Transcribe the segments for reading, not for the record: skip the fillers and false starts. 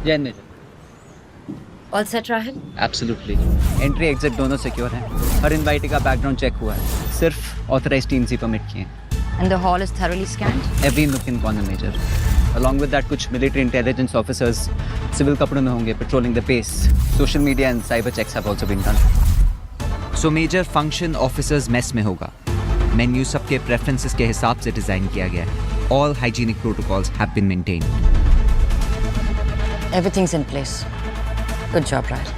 Jain major. All set Rahul? Absolutely. Entry exit दोनों secure हैं। हर इनवाइटी का बैकग्राउंड चेक हुआ है। सिर्फ ऑथराइज्ड टीम्स ही परमिट किए हैं। And the hall is thoroughly scanned? Every nook in corner major. Along with that, कुछ मिलिट्री इंटेलिजेंस ऑफिसर्स सिविल कपड़ों में होंगे patrolling the place. Social media and cyber checks have also been done. So major function officers mess में होगा. Menu सबके preferences के हिसाब से डिजाइन किया गया है. All hygienic protocols have been maintained. Everything's in place. Good job Rahul.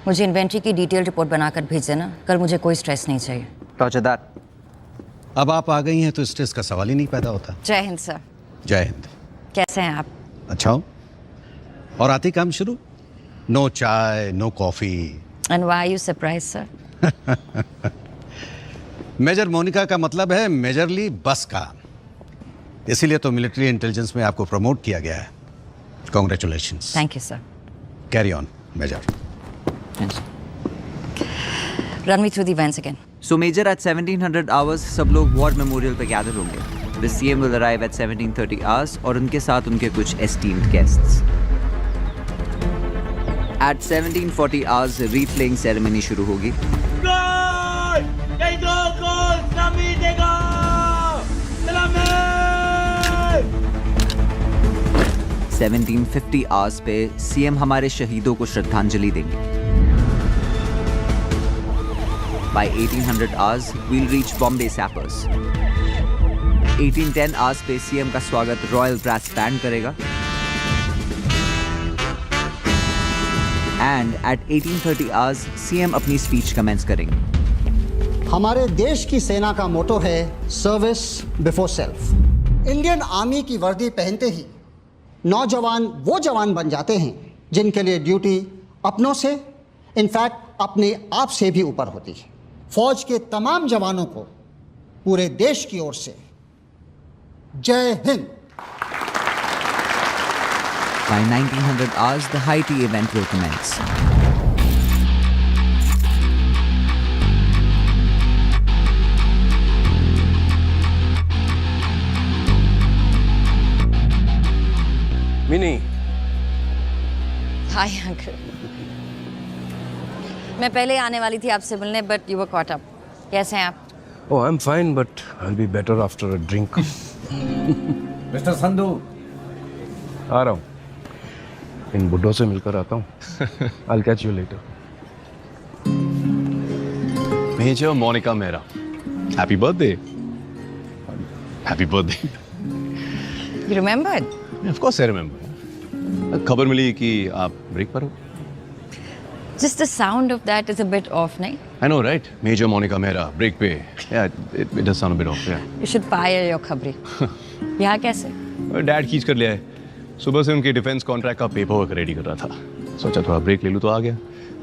मुझे इन्वेंट्री की डिटेल रिपोर्ट बनाकर भेज देना. कल मुझे कोई स्ट्रेस नहीं चाहिए. Roger that. अब आप आ गई हैं तो स्ट्रेस का सवाल ही नहीं पैदा होता. जय हिंद सर. जय हिंद. कैसे हैं आप? अच्छा हो? और आते काम शुरू? No chai, no coffee. And why are you surprise sir? Major Monika का मतलब है मेजरली बस का. इसीलिए तो मिलिट्री इंटेलिजेंस में आपको प्रमोट किया गया है. Congratulations. Thank you sir. Carry on major. Run me through the events again. So major at 1700 hours सब लोग वॉर मेमोरियल पे गैदर होंगे. The CM will arrive at 1730 hours और उनके साथ उनके कुछ esteemed guests. At 1740 hours wreath laying ceremony शुरू होगी. 1750 hours पे CM हमारे शहीदों को श्रद्धांजलि देंगे. By 1800 hours we'll reach Bombay Sappers. 1810 hours पे CM का स्वागत रॉयल ब्रास बैंड करेगा. एंड एट 1830 hours CM अपनी स्पीच कमेंस करेंगे. हमारे देश की सेना का मोटो है service before self. Indian army की वर्दी पहनते ही नौजवान वो जवान बन जाते हैं जिनके लिए ड्यूटी अपनों से इनफैक्ट अपने आप से भी ऊपर होती है. फौज के तमाम जवानों को पूरे देश की ओर से जय Hind. By 1900 hours the high tea event will commence. Mini. Hi uncle. मैं पहले आने वाली थी आपसे मिलने but you were caught up. कैसे हैं आप? Oh, I'm fine, but I'll be better after a drink. Mister Sandhu. आ रहा हूँ. इन बुड्ढों से मिलकर आता हूँ. I'll catch you later. Major Monica Mehra. Happy birthday. Happy birthday. You remembered? Of course I remember. खबर मिली कि आप ब्रेक पर हो. Just the sound of that is a bit off, nahi? I know, right? Major Monica Mehra, break पे. Yeah, it does sound a bit off, yeah. You should fire your खबरी. यहाँ कैसे? Dad खींच कर लिया है. सुबह से उनके डिफेंस कॉन्ट्रैक्ट का पेपर वर्क रेडी कर रहा था. सोचा थोड़ा ब्रेक ले लूँ तो आ गया.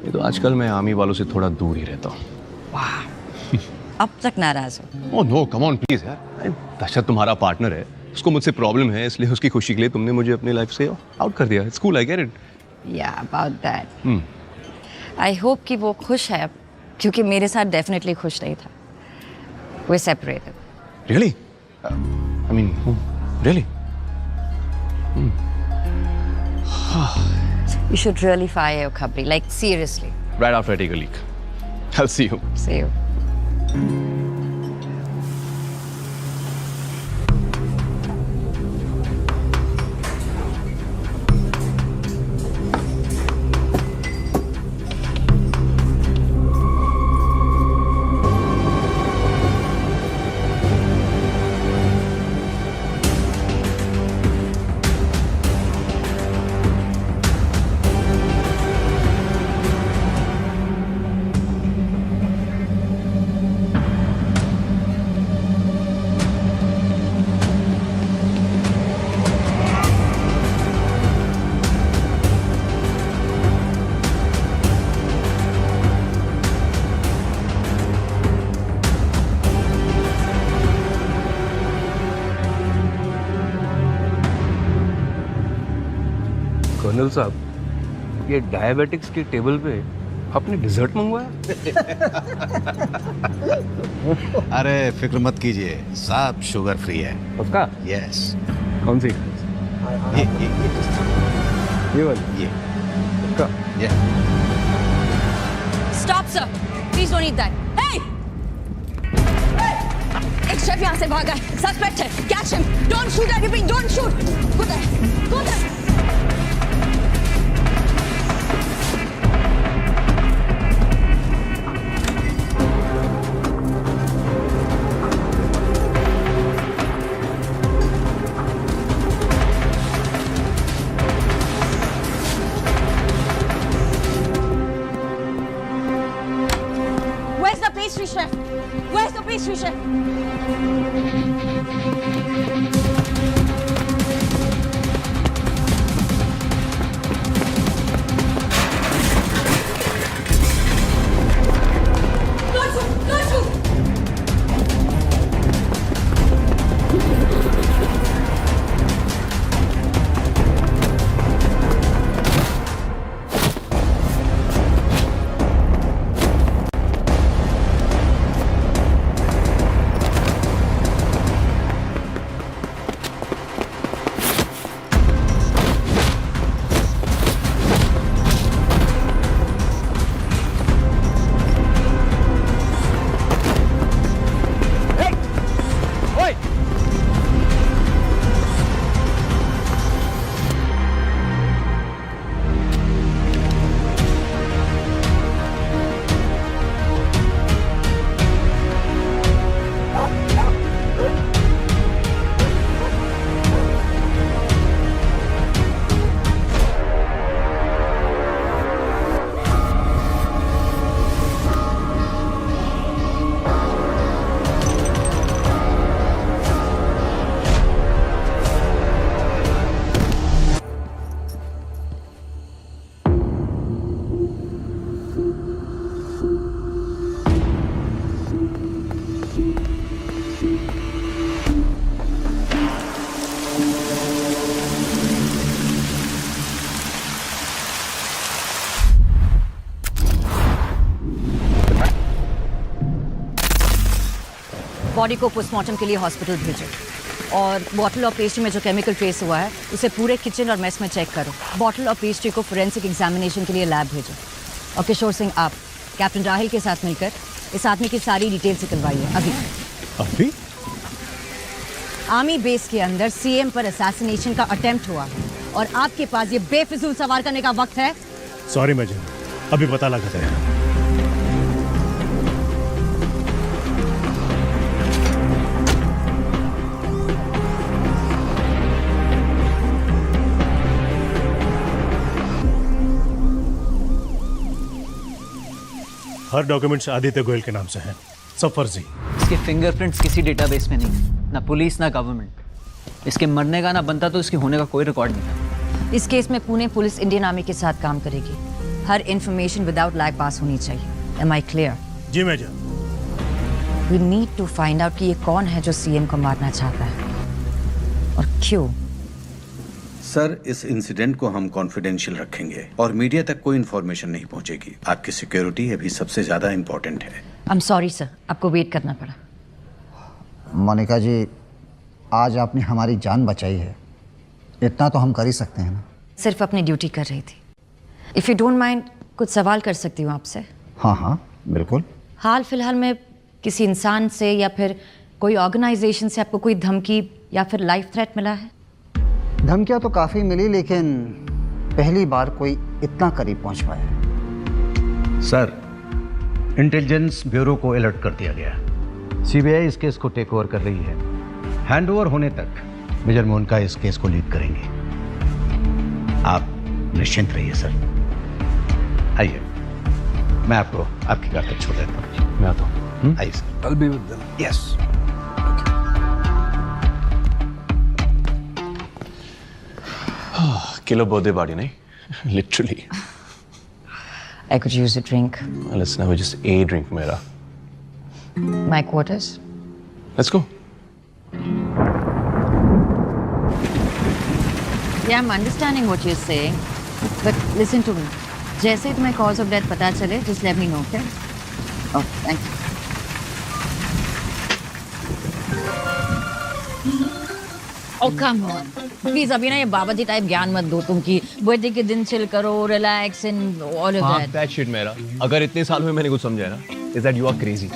ये तो आजकल मैं आर्मी वालों से थोड़ा दूर ही रहता हूँ. वाह. अब तक नाराज हो? Oh no, come on please यार. दशरथ तुम्हारा पार्टनर है. उसको मुझसे प्रॉब्लम है इसलिए उसकी खुशी के लिए तुमने मुझे अपनी लाइफ से आउट कर दिया. It's cool, I get it. Yeah, about that. I hope कि वो खुश है अब, क्योंकि मेरे साथ डेफिनेटली खुश नहीं था. We're separated. Really? I mean, really? You should really fire your खबरी, like seriously. Right after I take a leak. I'll see you. See you. Colonel साहब, ये डायबिटिक्स की टेबल पे आपने डिजर्ट मंगवाया? अरे फिक्र मत कीजिए, सब शुगर फ्री है. पक्का? यस. कौन सी? ये वाली ये का ये Stop, sir. Please don't eat that. Hey! एक शेफ यहाँ से भागा है. Suspect है. Catch him. Don't shoot, I repeat, don't shoot. Go there. Go there. Where's the pastry chef? Where's the pastry chef? Don't shoot! Don't shoot! Body को postmortem के लिए hospital भेजो और बॉटल और पेस्ट्री में जो केमिकल ट्रेस हुआ है उसे पूरे किचन और मेस में चेक करो. बॉटल और पेस्ट्री को फोरेंसिक एग्जामिनेशन के लिए लैब भेजो. और किशोर सिंह, आप कैप्टन राहिल के साथ मिलकर इस आदमी की सारी डिटेल्स निकलवाइए अभी. अभी आर्मी बेस के अंदर सीएम पर असैसिनेशन का अटेम्प्ट हुआ है और आपके पास ये बेफिजूल सवाल करने का वक्त है. सॉरी मेजर, अभी पता लगा था. हर डॉक्यूमेंट्स आदित्य गोयल के नाम से हैं, सब फर्जी. इसके फिंगरप्रिंट्स किसी डेटाबेस में नहीं, ना पुलिस ना गवर्नमेंट. इसके मरने का ना बनता तो इसके होने का कोई रिकॉर्ड नहीं था. इस केस में पुणे पुलिस इंडियन आर्मी के साथ काम करेगी. हर इंफॉर्मेशन विदाउट लैग पास होनी चाहिए. Am I clear? जी major. We need to find out कि ये कौन है जो सीएम को मारना चाहता है और क्यों. सर, इस इंसिडेंट को हम कॉन्फिडेंशियल रखेंगे और मीडिया तक कोई इन्फॉर्मेशन नहीं पहुंचेगी. आपकी सिक्योरिटी अभी सबसे ज्यादा इंपॉर्टेंट है. आई एम सॉरी सर, आपको वेट करना पड़ा. मोनिका जी, आज आपने हमारी जान बचाई है, इतना तो हम कर ही सकते हैं ना. सिर्फ अपनी ड्यूटी कर रही थी. इफ़ यू डोंट माइंड, कुछ सवाल कर सकती हूँ आपसे? हाँ हाँ बिल्कुल. हाल फिलहाल में किसी इंसान से या फिर कोई ऑर्गेनाइजेशन से आपको कोई धमकी या फिर लाइफ थ्रेट मिला है? धमकियाँ तो काफ़ी मिली, लेकिन पहली बार कोई इतना करीब पहुंच पाया. सर, इंटेलिजेंस ब्यूरो को अलर्ट कर दिया गया. सीबीआई इस केस को टेक ओवर कर रही है. हैंडओवर होने तक मेजर मोनिका इस केस को लीड करेंगे. आप निश्चिंत रहिए सर. आइए, मैं आपको आपकी कार तक छोड़ देता हूँ. मैं आता हूँ. आइए sir. I'll be with them. Yes. Killer birthday party, nahi? Literally. I could use a drink. Well, it's never just a drink, Mera. My quarters? Let's go. Yeah, I'm understanding what you're saying. But listen to me. जैसे ही तुम्हें cause of death पता चले, just let me know, okay? Oh, thank you. Oh come on. Please अभी ना ये बाबा जी type ज्ञान मत दो तुम कि बर्थडे के दिन चिल करो, relax and all of that. That shit मेरा, अगर इतने साल में मैंने कुछ समझा है ना, is that you are crazy.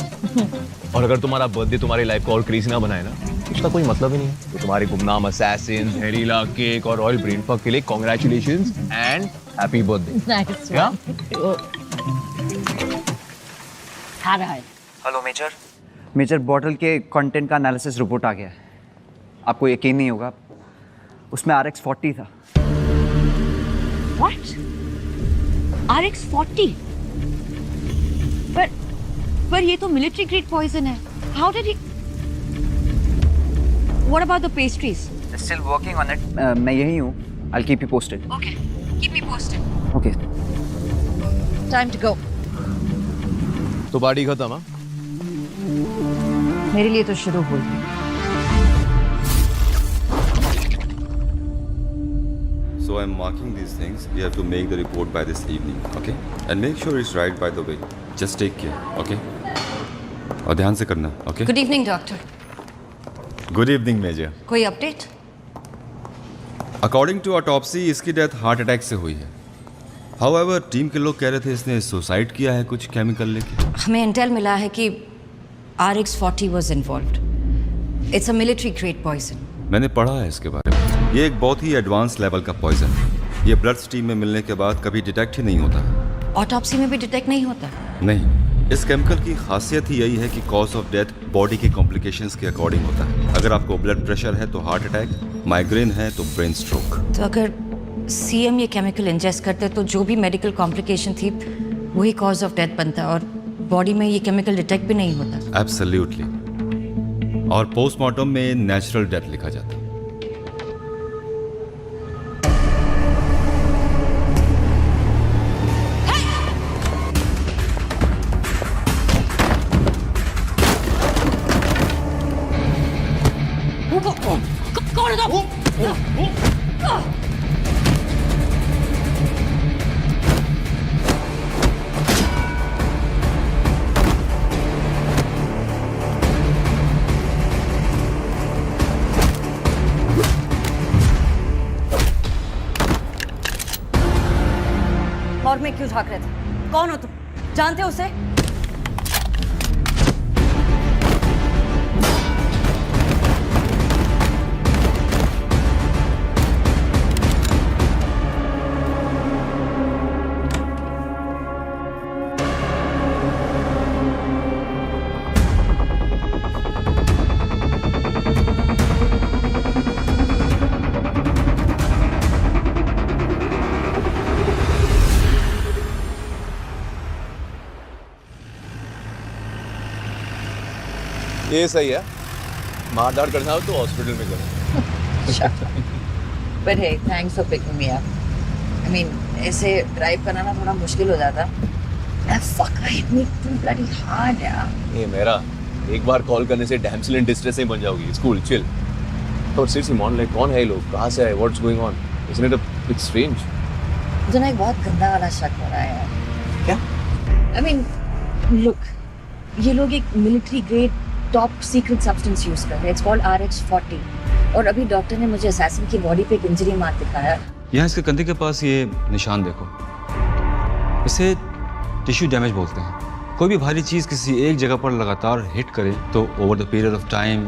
और अगर तुम्हारा बर्थडे तुम्हारी लाइफ को और क्रेजी ना बनाए ना, उसका कोई मतलब ही नहीं है. तो तुम्हारे गुमनाम असैसिन, जहरीला केक और ऑयल ब्रेन फक के लिए congratulations and happy birthday. Nice Yeah? खा रहा है. Hello major. मेजर, बॉटल के कंटेंट का एनालिसिस रिपोर्ट आ गया है. आपको यकीन नहीं होगा, उसमें RX-40 था. What? RX-40? पर ये तो मिलिट्री ग्रेड पॉइजन है. How did he? What about the pastries? Still working on it. मैं यही हूँ. I'll keep you posted. Okay, keep me posted. Okay. Time to go. तो पार्टी खत्म. हाँ, मेरे लिए तो शुरू हुई. So I'm marking these things. You have to make the report by this evening, okay? And make sure it's right, by the way. Just take care, okay? और ध्यान से करना, okay? Good evening, doctor. Good evening, Major. कोई update? According to autopsy, इसकी death heart attack से हुई है. However, team के लोग कह रहे थे इसने सुसाइड किया है कुछ केमिकल लेके. हमें इंटेल मिला है कि RX-40 was involved. It's a military grade poison. मैंने पढ़ा है इसके बारे में. ये एक बहुत ही एडवांस लेवल का पॉइजन है. ये ब्लड स्ट्रीम में मिलने के बाद कभी डिटेक्ट ही नहीं होता. ऑटोप्सी में भी डिटेक्ट नहीं होता? नहीं. इस केमिकल की खासियत ही यही है कि कॉज ऑफ डेथ बॉडी के कॉम्प्लिकेशंस के अकॉर्डिंग होता है. अगर आपको ब्लड प्रेशर है तो हार्ट अटैक, माइग्रेन है तो ब्रेन स्ट्रोक. तो अगर CM ये केमिकल इंजेस्ट करते तो जो भी मेडिकल कॉम्प्लिकेशन थी वही कॉज ऑफ डेथ बनता और बॉडी में ये केमिकल डिटेक्ट भी नहीं होता. एब्सोल्युटली. और पोस्टमार्टम में नेचुरल डेथ लिखा जाता है. और मैं क्यों झांक रहे थे? कौन हो तुम? जानते हो उसे? ये सही है. मारधाड़ करना हो तो हॉस्पिटल में करो. But hey, thanks for picking me up. I mean, ऐसे ड्राइव करना ना थोड़ा मुश्किल हो जाता. Fuck, I hit me too bloody hard, यार. ये मेरा एक बार कॉल करने से डैमसेल इन डिस्ट्रेस नहीं बन जाओगी. Cool, chill. और सीरियसली मॉन, लाइक कौन है ये लोग, कहाँ से आए, what's going on? Isn't it a bit strange? मुझे ना एक बहुत गंदा वाला शक हो रहा है यार. क्या? I mean, look, ये लोग एक military grade top secret substance use कर रहे हैं. It's called RX-40. और अभी डॉक्टर ने मुझे असैसिन की बॉडी पे एक इंजरी मार्क दिखाया. यहाँ इसके कंधे के पास ये निशान देखो. इसे टिश्यू डैमेज बोलते हैं. कोई भी भारी चीज़ किसी एक जगह पर लगातार हिट करे तो over the period of time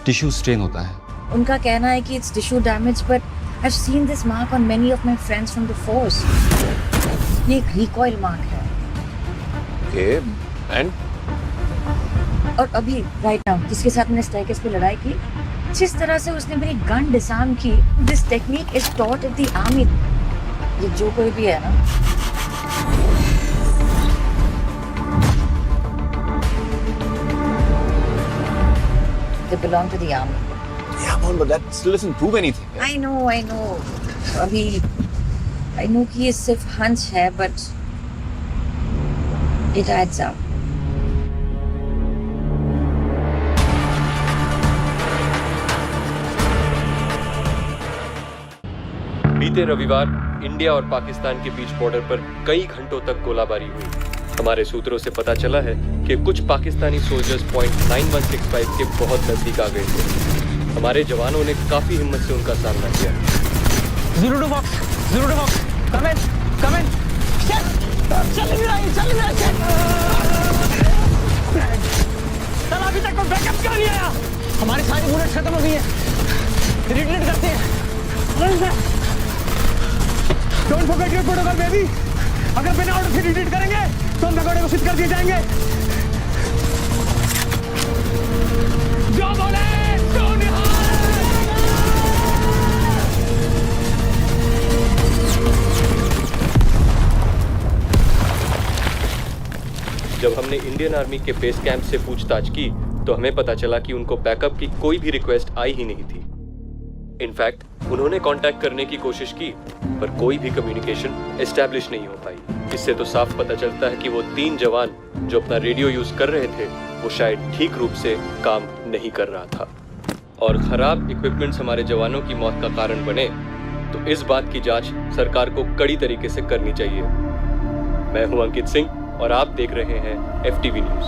tissue strain होता है. उनका कहना है कि it's tissue damage, but I have seen this mark on many of my friends from the force. ये एक रिकॉइल मार्क है. ओके, एंड और अभी राइट नाउ जिसके साथ मैंने स्टेयरकेस पे लड़ाई की, जिस तरह से उसने मेरी गन डिसआर्म की, this technique is taught in the army. ये जो कोई भी है ना, they belong to the army. yeah, but that still doesn't prove anything. I know. अभी I know कि ये सिर्फ हंच है, but it adds up. बीते रविवार इंडिया और पाकिस्तान के बीच बॉर्डर पर कई घंटों तक गोलाबारी हुई. हमारे सूत्रों से पता चला है कि कुछ पाकिस्तानी सोल्जर्स पॉइंट 9165 के बहुत नजदीक आ गए थे. हमारे जवानों ने काफी हिम्मत से उनका सामना किया। 0 to box, 0 to box. Come in, come in. Shit! चल नहीं रहा है, चल अभी तक कोई बैकअप क्यों नहीं आया? हमारी सारी बुलेट खत्म हो गई है। रिट्रीट करते हैं। Don't forget your protocol, baby. अगर बिना ऑर्डर से रिट्रीट करेंगे तो हम भगोड़े को सिद्ध कर दिए जाएंगे। जो बोले सो निहाल। जब हमने इंडियन आर्मी के बेस कैंप से पूछताछ की तो हमें पता चला कि उनको बैकअप की कोई भी रिक्वेस्ट आई ही नहीं थी। इनफैक्ट उन्होंने कांटेक्ट करने की कोशिश की पर कोई भी कम्युनिकेशन एस्टैब्लिश नहीं हो पाई। इससे तो साफ पता चलता है कि वो 3 जवान जो अपना रेडियो यूज कर रहे थे वो शायद ठीक रूप से काम नहीं कर रहा था। और खराब इक्विपमेंट्स हमारे जवानों की मौत का कारण बने तो इस बात की जांच सरकार को कड़ी तरीके से करनी चाहिए। मैं हूं अंकित सिंह और आप देख रहे हैं FTV न्यूज।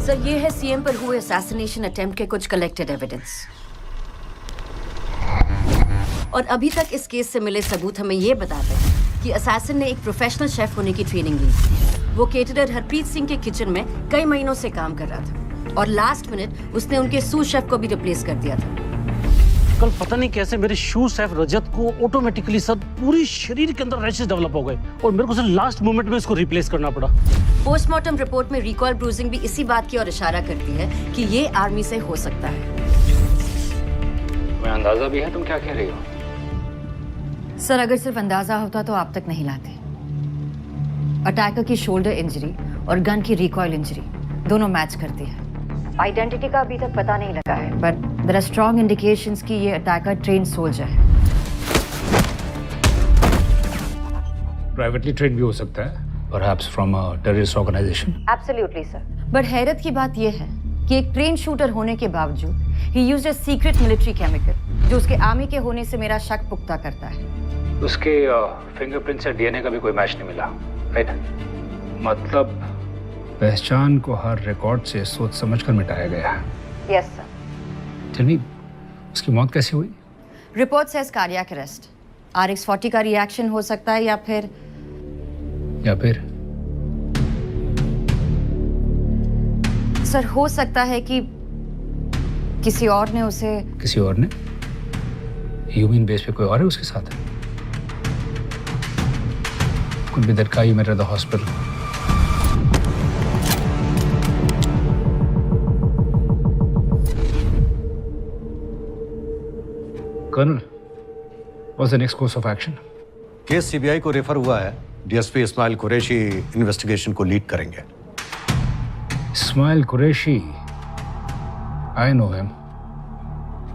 सर, ये है सीएम पर हुए असैसिनेशन अटेम्प्ट के कुछ कलेक्टेड एविडेंस। और अभी तक इस केस से मिले सबूत हमें ये बताते हैं कि असैसिन ने एक प्रोफेशनल शेफ होने की ट्रेनिंग ली। वो केटरर हरप्रीत सिंह के किचन में कई महीनों से काम कर रहा था और लास्ट मिनट उसने उनके सूस शेफ को भी रिप्लेस कर दिया था। कल पता नहीं कैसे मेरे शू शेफ रजत को ऑटोमेटिकली सर पूरी शरीर के अंदर रैशेस डेवलप हो गए और मेरे को सर लास्ट मोमेंट में इसको रिप्लेस करना पड़ा। पोस्टमार्टम रिपोर्ट में रिकॉल ब्रूजिंग भी इसी बात की ओर इशारा करती है कि ये आर्मी से हो सकता है। मैं अंदाजा भी है तुम क्या कह रही हो? सर, अगर सिर्फ अंदाजा होता तो आप तक नहीं लाते। अटैकर की शोल्डर इंजरी और गन की रिकॉइल इंजरी दोनों मैच करती है। आइडेंटिटी का अभी तक पता नहीं लगा है but there are strong indications कि ये अटैकर ट्रेन सोल्जर है। प्राइवेटली ट्रेन भी हो सकता है, perhaps from a terrorist organisation. Absolutely sir, but हैरत की बात यह है कि एक ट्रेन शूटर होने के बावजूद ही used a secret military chemical जो उसके आर्मी के होने से मेरा शक पुख्ता करता है। उसके फिंगरप्रिंट से डीएनए का भी कोई मैच नहीं मिला, राइट? मतलब पहचान को हर रिकॉर्ड से सोच समझकर मिटाया गया। Yes sir. टेल मी, उसकी मौत कैसे हुई? Report says cardiac arrest. RX-40 का रिएक्शन हो सकता है या फिर सर हो सकता है कि किसी और ने उसे। किसी और ने? ह्यूमन बेस पे कोई और है उसके साथ? Could be that guy you met at the hospital. Colonel, what's the next course of action? Case CBI को रेफर हुआ है। डीएसपी इस्माइल कुरैशी इन्वेस्टिगेशन को लीड करेंगे। Ismail Qureshi, I know him.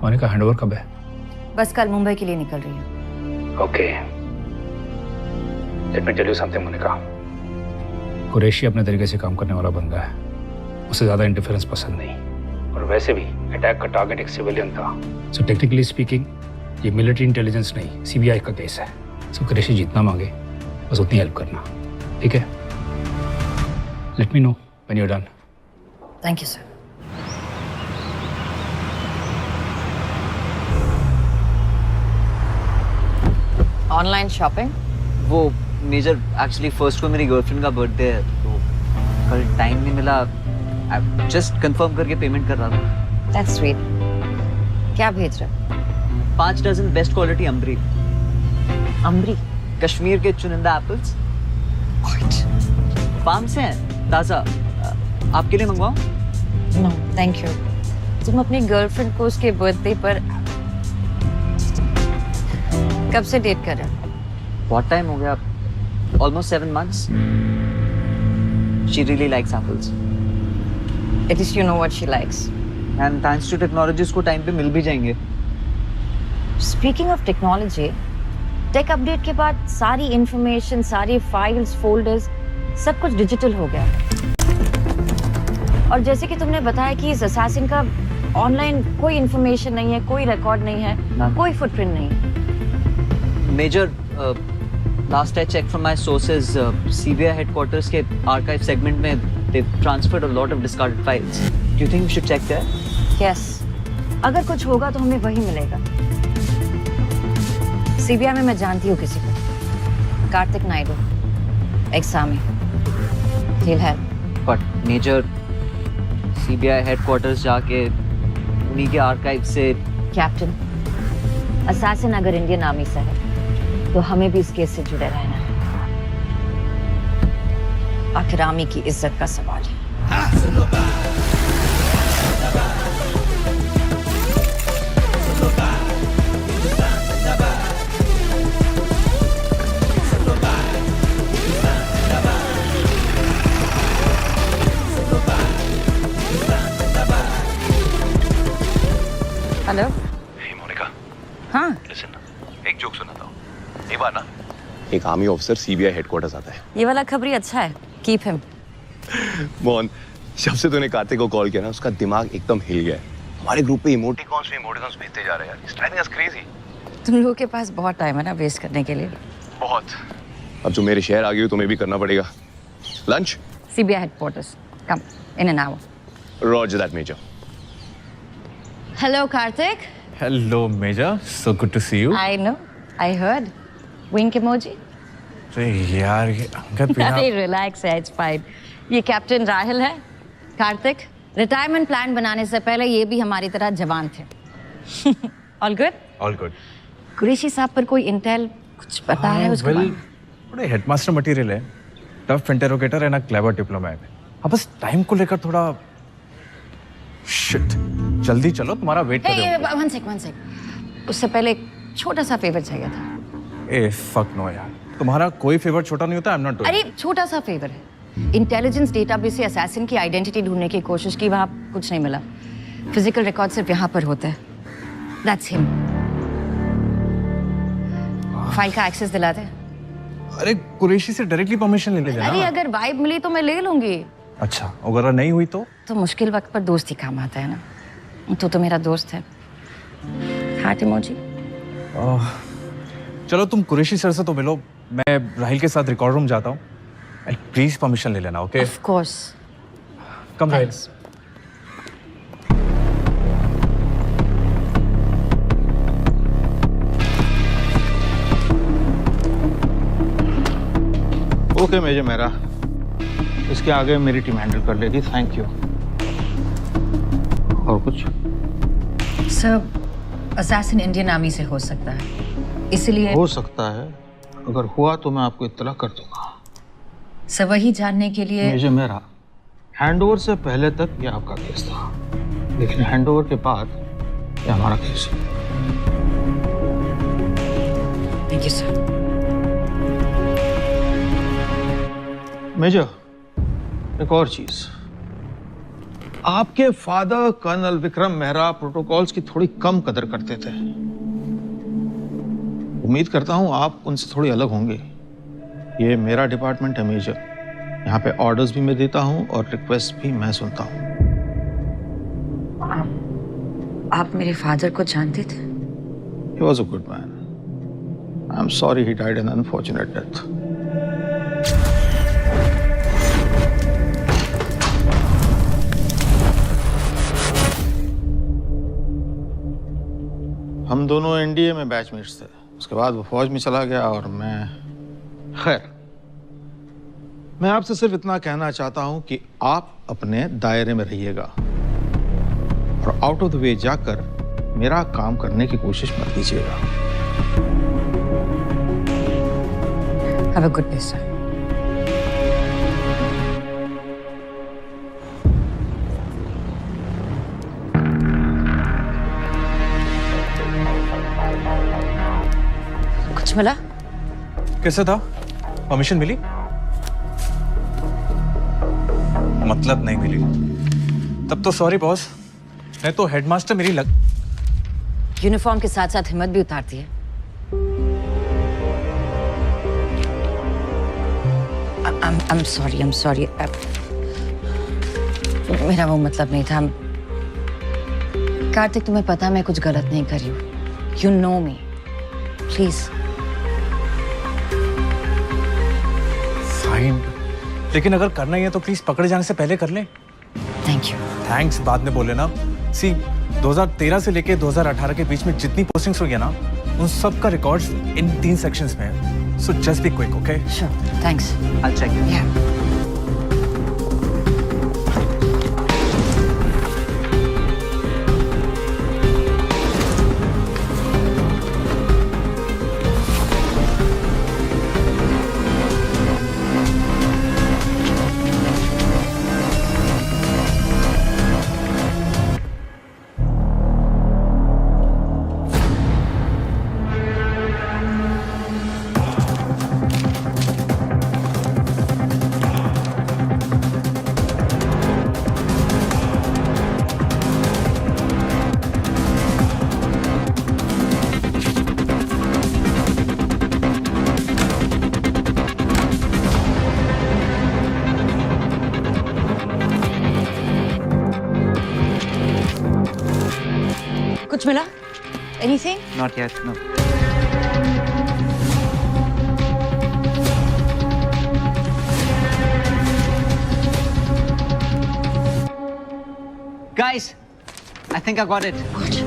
Monika handover कब है? बस कल मुंबई के लिए निकल रही हूँ। Okay. Let me tell you something, Monika. Qureshi अपने तरीके से काम करने वाला बंदा है। उसे ज्यादा इंटरफेरेंस पसंद नहीं। और वैसे भी अटैक का टारगेट एक सिविलियन था। So technically speaking, ये मिलिट्री इंटेलिजेंस नहीं, सीबीआई का केस है। So कुरैशी जितना मांगे बस उतनी हेल्प करना, ठीक है? Let me know when you're done. Thank you sir. Online shopping? वो मेजर एक्चुअली फर्स्ट को मेरी गर्लफ्रेंड का बर्थडे है तो कल टाइम नहीं मिला। जस्ट कंफर्म करके पेमेंट कर रहा था। That's sweet. क्या भेज रहे? 5 dozen best quality Ambri. Ambri? Kashmir के चुनिंदा एप्पल्स। फार्म से हैं, ताज़ा। आपके लिए मंगवाऊं? No thank you. तुम अपनी गर्लफ्रेंड को उसके बर्थडे पर कब से डेट कर रहे हो? बहुत टाइम हो गया, almost 7 months. She really likes apples. At least you know what she likes. And thanks to technology उसको टाइम पे मिल भी जाएंगे। Speaking of technology, take update के बाद सारी इंफॉर्मेशन, सारी फाइल्स, फोल्डर्स सब कुछ डिजिटल हो गया। और जैसे कि तुमने बताया कि इस असैसिन का ऑनलाइन कोई इंफॉर्मेशन नहीं है, कोई रिकॉर्ड नहीं है, कोई फुटप्रिंट नहीं है। Major, last I checked from my sources, CBI headquarters के archive segment में they've transferred a lot of discarded files. Do you think we should check there? Yes. अगर कुछ होगा तो हमें वही मिलेगा। सीबीआई में मैं जानती हूँ किसी को, Kartik Naidu, एक्सामी। He'll help. But Major, CBI headquarters जाके उन्हीं के archive से कैप्टन, असैसिन अगर इंडियन आर्मी से है तो हमें भी इस केस से जुड़े रहना है। आखिर आर्मी की इज्जत का सवाल है। हेलो। हे मोनिका, हाँ। लिसन, एक जोक सुनाता हूँ। एक बार ना एक आर्मी ऑफिसर सीबीआई हेडक्वार्टर्स आता है। ये वाला खबरी अच्छा है, कीप हिम। मोहन, जब से तूने कार्तिक को कॉल किया ना, उसका दिमाग एकदम हिल गया है। हमारे ग्रुप पे इमोटिकॉन्स भेजते जा रहे हैं यार। It's driving us crazy. तुम लोगों के पास बहुत टाइम है ना वेस्ट करने के लिए। बहुत। अब जो मेरे शहर आ गई हो तुम्हें भी करना पड़ेगा। Lunch? CBI headquarters, come in an hour. Roger that major. Hello Kartik. Hello major, so good to see you. I know, I heard. Wink emoji. अरे यार ये अंगद बिना अरे रिलैक्स है, इट्स फाइन। ये कैप्टन राहिल है। कार्तिक, रिटायरमेंट प्लान बनाने से पहले ये भी हमारी तरह जवान थे। All good? All good. Qureshi साहब पर कोई इंटेल कुछ पता है उसके बारे में? बड़े हेडमास्टर मटेरियल है, टफ इंटरोगेटर है ना, क्लेवर डिप्लोमैट। हाँ बस टाइम को लेकर थोड़ा शिट। जल्दी चलो, तुम्हारा वेट कर रहे हो। One sec. उससे पहले एक छोटा सा फेवर चाहिए था। ए फक नो यार, तुम्हारा कोई फेवर छोटा नहीं होता। I am not doing. अरे छोटा सा फेवर है। इंटेलिजेंस डेटाबेस से असैसिन की आइडेंटिटी ढूंढने की कोशिश की, वहां कुछ नहीं मिला। फिजिकल रिकॉर्ड सिर्फ यहाँ पर होते हैं। That's him. फाइल का एक्सेस दिला दे। अरे कुरैशी से डायरेक्टली परमिशन ले लेना। अरे अगर वाइब मिली तो मैं ले लूंगी। अच्छा, अगर नहीं हुई तो मुश्किल वक्त पर दोस्त ही काम आता है ना। तो मेरा दोस्त है। Heart emoji. चलो तुम कुरैशी सर से तो मिलो, मैं राहिल के साथ रिकॉर्ड रूम जाता हूँ। प्लीज परमिशन ले लेना, okay? Of course. Come Rahil. Okay major मेरा, इसके आगे मेरी टीम हैंडल कर लेगी। Thank you. और कुछ? सर, असैसिन इंडियन आर्मी से हो सकता है, इसलिए हो सकता है। अगर हुआ तो मैं आपको इत्तला कर दूंगा। सर वही जानने के लिए मेजर मेरा, हैंडओवर से पहले तक ये आपका केस था, लेकिन हैंडओवर के बाद ये हमारा केस है। Thank you sir. मेजर, एक और चीज, आपके father colonel Vikram Mehra protocols की थोड़ी कम कदर करते थे। उम्मीद करता हूं आप उनसे थोड़ी अलग होंगे। ये मेरा डिपार्टमेंट है मेजर, यहाँ पे ऑर्डर्स भी मैं देता हूं और रिक्वेस्ट भी मैं सुनता हूं। आप मेरे फादर को जानते थे? He was a good man. I'm sorry he died an unfortunate death. हम दोनों एनडीए में बैचमेट्स थे। उसके बाद वो फौज में चला गया और मैं, खैर, मैं आपसे सिर्फ इतना कहना चाहता हूं कि आप अपने दायरे में रहिएगा और आउट ऑफ द वे जाकर मेरा काम करने की कोशिश मत कीजिएगा। Have a good day, sir. कुछ मिला? कैसा था? परमिशन मिली? मतलब नहीं मिली। तब तो सॉरी बॉस, नहीं तो हेडमास्टर मेरी लग। यूनिफॉर्म के साथ साथ हिम्मत भी उतारती है। I'm sorry. मेरा वो मतलब नहीं था। कार्तिक, तुम्हें पता मैं कुछ गलत नहीं कर रही हूँ। You know me, please. Fine, लेकिन अगर करना ही है तो प्लीज पकड़े जाने से पहले कर ले। Thank you. थैंक्स बाद में बोले ना। सी 2013 से लेके 2018 के बीच में जितनी पोस्टिंग्स हुई है ना, उन सब का रिकॉर्ड्स इन 3 सेक्शंस में है। So just be quick, okay? Sure, thanks. I'll check it. Yeah. कुछ मिला? Anything? Not yet, no. Guys, I think I got it. What?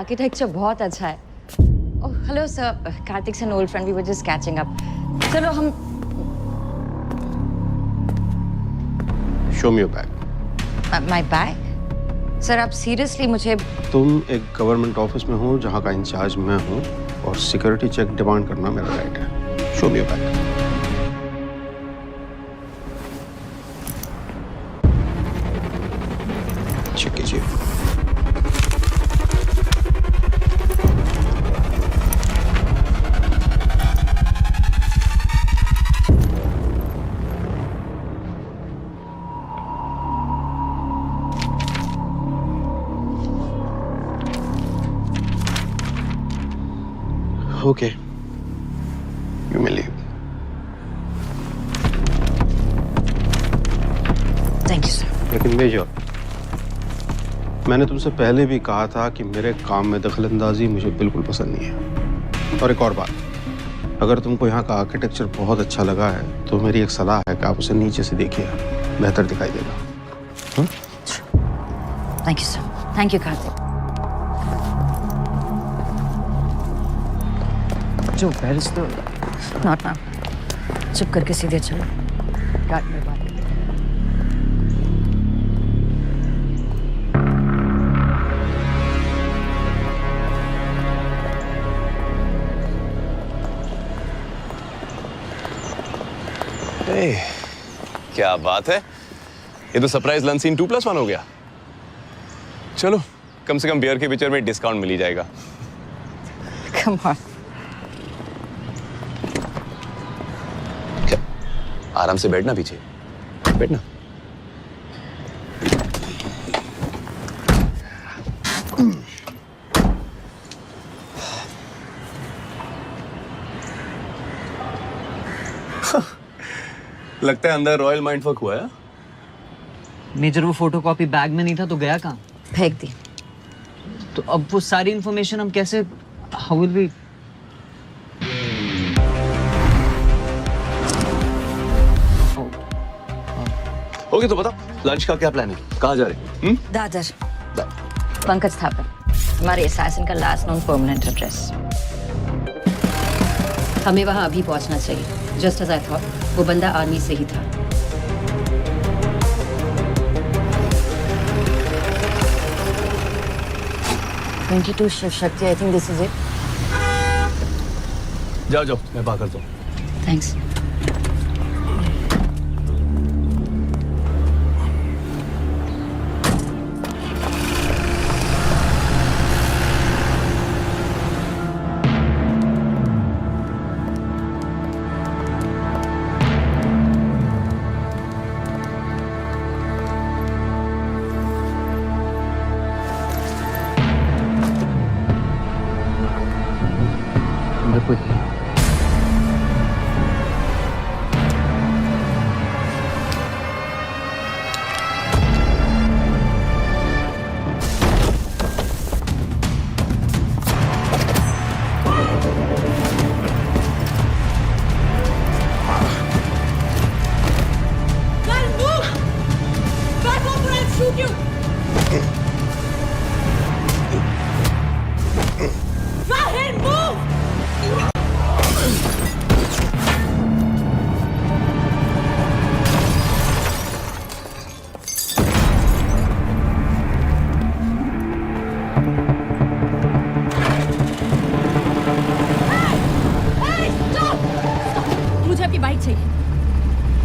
Architecture बहुत अच्छा है। ओह हेलो सर, कार्तिक से old friend, we were just catching up. चलो हम show me your bag. My bag? Sir आप seriously मुझे? तुम एक गवर्नमेंट ऑफिस में हो जहां का इंचार्ज मैं हूं और सिक्योरिटी चेक डिमांड करना मेरा राइट है। Show me your bag. Check कीजिए। Okay, you may leave. Thank you, sir. लेकिन मेजर, मैंने तुमसे पहले भी कहा था कि मेरे काम में दखलंदाजी मुझे बिल्कुल पसंद नहीं है। और एक और बात, अगर तुमको यहाँ का आर्किटेक्चर बहुत अच्छा लगा है तो मेरी एक सलाह है कि आप उसे नीचे से देखिए, बेहतर दिखाई देगा। Thank you sir. Thank you Kartik. जो पेरिस तो नॉट ना, चुप करके सीधे चलो। गार्ड में बात। क्या बात है, ये तो सरप्राइज लंच सीन 2+1 हो गया। चलो कम से कम बियर के पिक्चर में डिस्काउंट मिल ही जाएगा। Come on. आराम से बैठना, पीछे बैठना। लगता है अंदर रॉयल माइंडफक हुआ है। मेजर वो फोटोकॉपी बैग में नहीं था तो गया कहाँ? फेंक दी। तो अब वो सारी इंफॉर्मेशन हम कैसे, हाउ विल वी? ओके तो बता, लंच का क्या प्लान है, कहाँ जा रहे हैं? दादर। पंकज थापा, हमारे असैसिन का लास्ट नोन परमानेंट एड्रेस। हमें वहां अभी पहुंचना चाहिए। जस्ट एज आई थॉट, वो बंदा आर्मी से ही था। Twenty-two Shiv Shakti, I think this is it. जाओ जाओ, मैं बात करता हूँ। Thanks.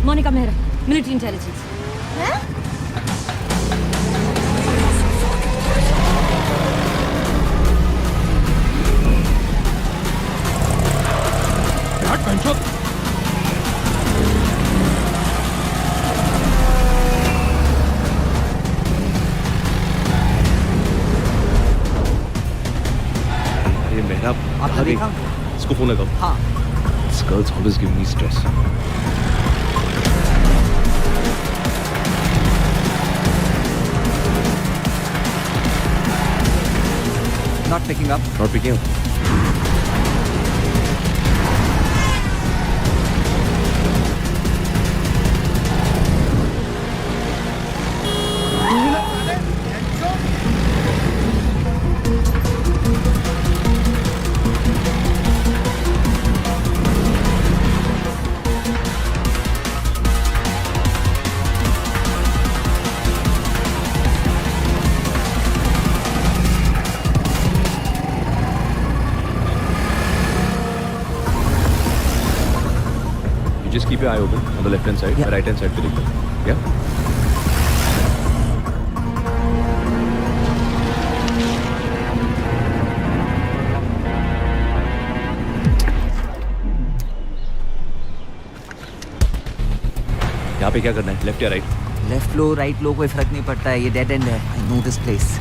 Monika Mehra, military intelligence. ये मेरा आपने देखा? इसको फोन लगाओ। हाँ। This girl's always giving me stress. Not picking up. Not picking up. Just keep your eye open on the left hand side, Yeah. the right hand side पे देखो. Yeah. यहाँ पे क्या करना है? लेफ्ट या राइट? लेफ्ट लो right लो कोई फर्क नहीं पड़ता है, ये डेड एंड है। I know this place.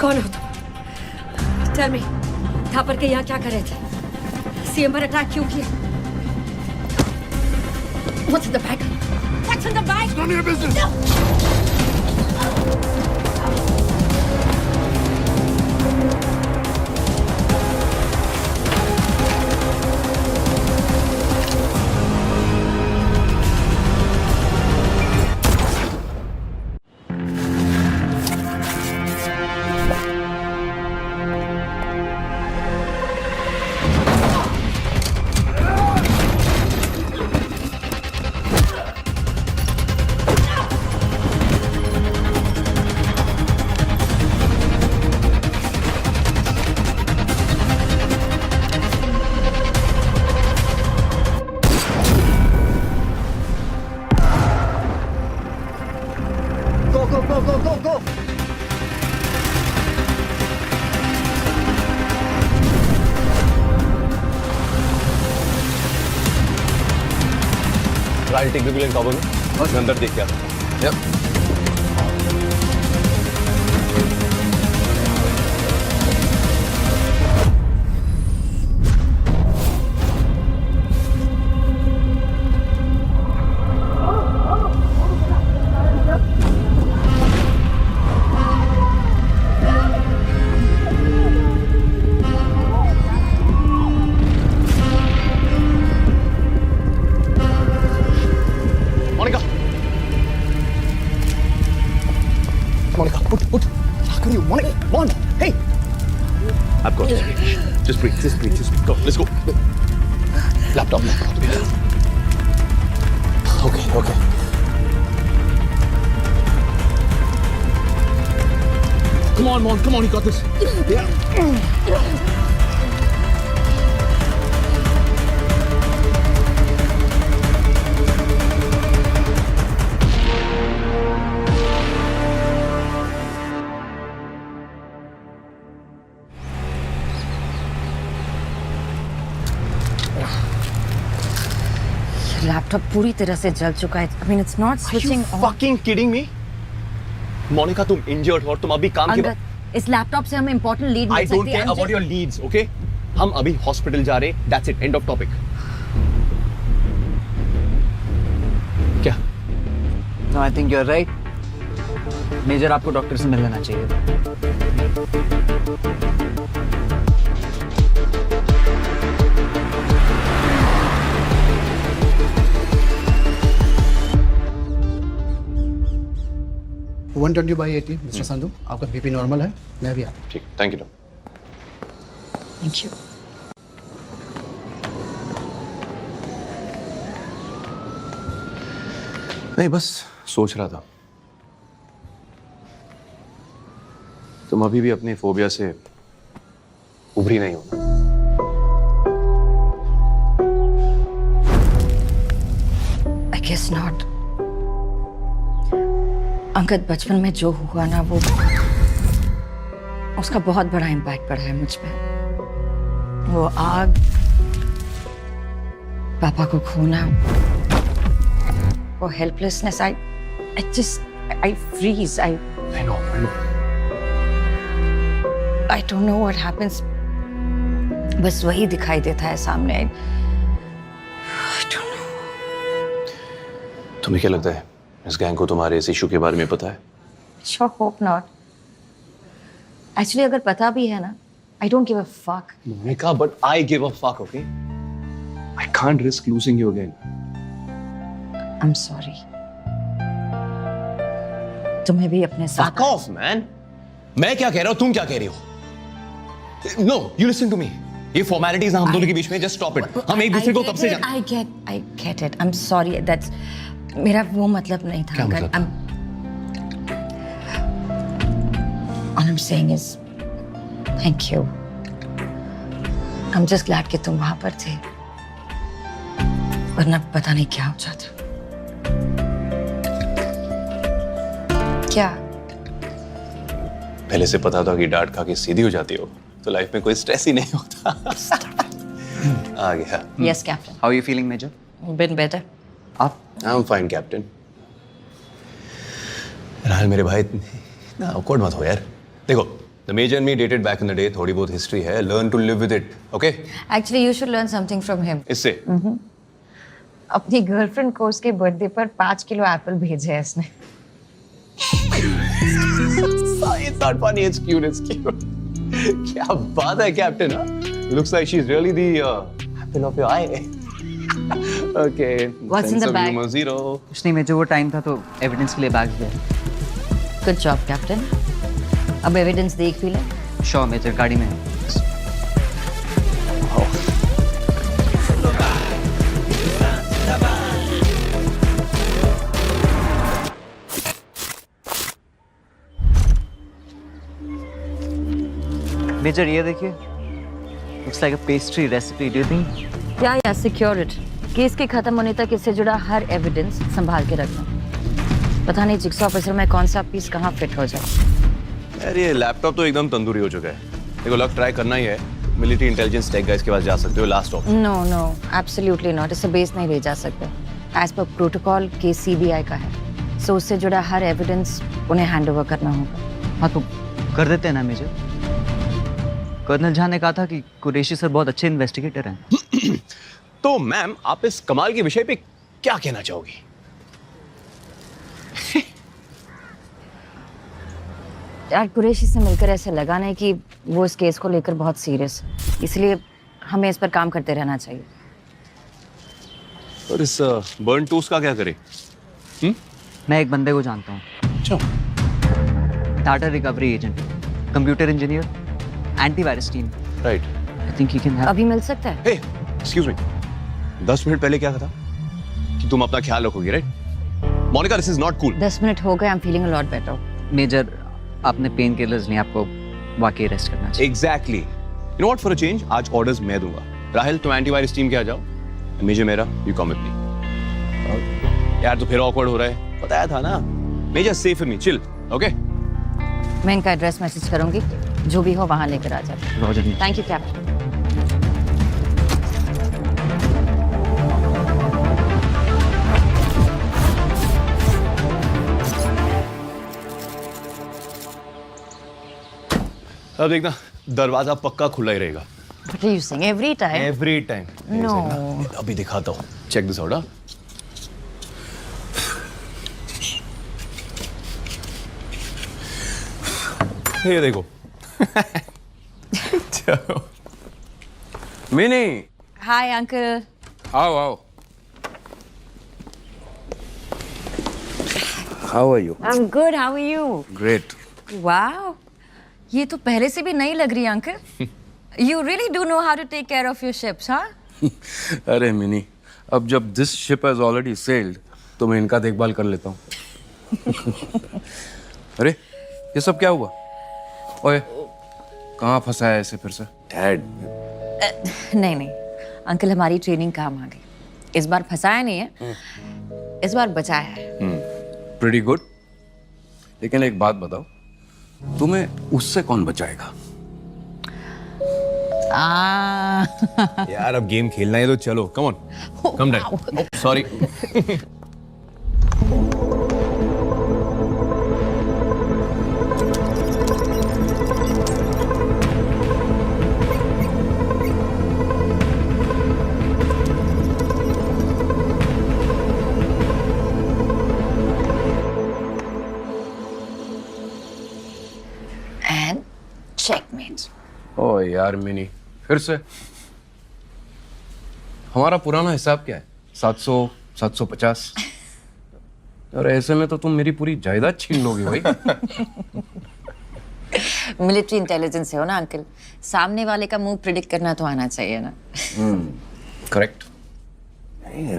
कौन हो तुम? टेल मी, थापर के यहाँ क्या कर रहे थे? सीएम पर अटैक क्यों किया? What's in the bag? What's in the bag? It's none of your business. I'll take the wheel and cover me. मैं अंदर देख के आता हूँ. Yep. Monica, put. How can you, Monica? Mon, hey. I've got this. Just breathe. Go, let's go. Laptop. Okay. Come on, Mon, you got this. Yeah. Laptop पूरी तरह से जल चुका है। I mean, it's not switching on. Fucking kidding me? Monika तुम injured हो और तुम अभी काम के अंगद, इस लैपटॉप से हमें इंपॉर्टेंट लीड आई मिल डोंट सकती केयर है। About your leads, okay? हम अभी हॉस्पिटल जा रहे, that's it, end of topic. क्या? No, I think you're right. Major आपको डॉक्टर से मिल लेना चाहिए। वन 120/80 मिस्टर संधू, आपका बीपी नॉर्मल है, मैं भी आता हूँ। ठीक, थैंक यू। Thank you. नहीं, बस सोच रहा था तुम अभी भी अपनी फोबिया से उभरी नहीं हो ना? I guess not. अंगद, बचपन में जो हुआ ना वो उसका बहुत बड़ा इम्पैक्ट पड़ा है मुझ पे। वो आग, पापा को खोना, वो helplessness, I freeze. I know. I don't know what happens. बस वही दिखाई देता है सामने। I don't know. तुम्हें क्या लगता है इस गैंग को तुम्हारे इस इशू के बारे में पता है? Sure hope not. Actually, अगर पता भी है ना, I don't give a fuck. Monica, but I give a fuck, okay? I can't risk losing you again. I'm sorry. तुम्हें भी अपने साथ। Fuck off, man. मैं क्या कह रहा हूँ, तुम क्या कह रही हो? No, you listen to me. ये formalities हम दोनों के बीच में, just stop it. हम एक दूसरे को कब से जान? I get it. I'm sorry. That's मेरा वो मतलब नहीं था। क्या मतलब? All I'm saying is thank you. I'm just glad कि तुम वहां पर थे, वरना पता नहीं क्या हो जाता। क्या? पहले से पता था कि डांट खा के सीधी हो जाती हो तो लाइफ में कोई स्ट्रेस ही नहीं होता। आ गया। Yes, Captain. How are you feeling, Major? Been better. आप? I'm fine, Captain. राहुल मेरे भाई इतना awkward मत हो यार। देखो, the Major and me dated back in the day, थोड़ी बहुत history है, learn to live with it, okay? Actually, you should learn something from him. इससे? अपनी गर्लफ्रेंड को उसके बर्थडे पर 5 किलो एप्पल भेजे हैं इसने। It's not funny, it's cute, it's cute. क्या बात है कैप्टन, हाँ? Looks like she's really the apple of your eye. Okay. What's in the bag? Humor zero. कुछ नहीं मेजर, वो टाइम था तो एविडेंस के लिए बैग दिया। Good job, Captain. अब एविडेंस देख भी ले। श्योर मेजर, गाड़ी में है। मेजर ये देखिए, looks like a pastry recipe. Do you think? या सिक्योर इट। केस के खत्म होने तक इससे जुड़ा हर एविडेंस संभाल के रखना। पता नहीं जिक्सॉ ऑफिसर में कौन सा पीस कहाँ फिट हो जाए। यार ये लैपटॉप तो एकदम तंदूरी हो चुका है। देखो लक ट्राई करना ही है, मिलिट्री इंटेलिजेंस टेक गाइस के पास जा सकते हो, last option. No absolutely not. इससे बेस नहीं ले जा सकते। As per protocol case CBI का है, सो उससे जुड़ा हर एविडेंस उन्हें हैंड ओवर करना होगा। हाँ तो कर देते हैं ना मेजर। कर्नल झा ने कहा था कि कुरैशी सर बहुत अच्छे इन्वेस्टिगेटर हैं। तो मैम आप इस कमाल के विषय पे क्या कहना चाहोगी? यार कुरैशी से मिलकर ऐसे लगा नहीं कि वो इस केस को लेकर बहुत सीरियस है, इसलिए हमें इस पर काम करते रहना चाहिए। और इस बर्न टूस का क्या करें? मैं एक बंदे को जानता हूँ। अच्छा। Data recovery agent, computer engineer, antivirus team. Right. I think he can help. अभी मिल सकता है? हे, एक्सक्यूज मी। 10 मिनट पहले क्या था कि तुम अपना ख्याल रखोगी, right? Monica, this is not cool. 10 minute हो गए, I am feeling a lot better. Major, आपने पेन किलर्स नहीं, आपको वाकई रेस्ट करना चाहिए। Exactly. You know what, for a change आज ऑर्डर्स मैं दूंगा। राहुल तुम एंटीवायरस टीम के आ जाओ, मेजर मेरा, यू कम विद मी। यार तो फिर ऑकवर्ड हो रहा है, बताया था ना। Major safe with me, chill, okay? मैं इनका एड्रेस मैसेज करूंगी, जो भी हो वहां लेकर आ जाते। रॉजर। Thank you captain. अब देखना दरवाजा पक्का खुला ही रहेगा। What are you saying? Every time? Every time. No. अभी दिखाता हूँ, चेक दिस आउट। ये देखो। चलो मिनी। Hi, uncle. आओ आओ। How are you? I'm good. How are you? Great. Wow. ये तो पहले से भी नई लग रही है, uncle. You really do know how to take care of your ships, huh? अरे मिनी, अब जब this ship has already sailed, तो मैं इनका देखभाल कर लेता हूँ। अरे ये सब क्या हुआ? ओए, कहाँ फंसा है ऐसे फिर से? डैड। नहीं नहीं, अंकल हमारी ट्रेनिंग काम आ गई। इस बार फंसाया नहीं है, इस बार बचाया है। Pretty good. लेकिन एक बात बताओ, तुम्हें उससे कौन बचाएगा? यार अब गेम खेलना है तो चलो, come on, come dad. Sorry. And checkmate. ओ यार मिनी, फिर से? हमारा पुराना हिसाब क्या है? 700, 750? और ऐसे में तो तुम मेरी पूरी जायदाद छीन लोगे भाई। मिलिट्री इंटेलिजेंस है हो ना अंकल, सामने वाले का मुंह प्रिडिक्ट करना तो आना चाहिए ना। करेक्ट।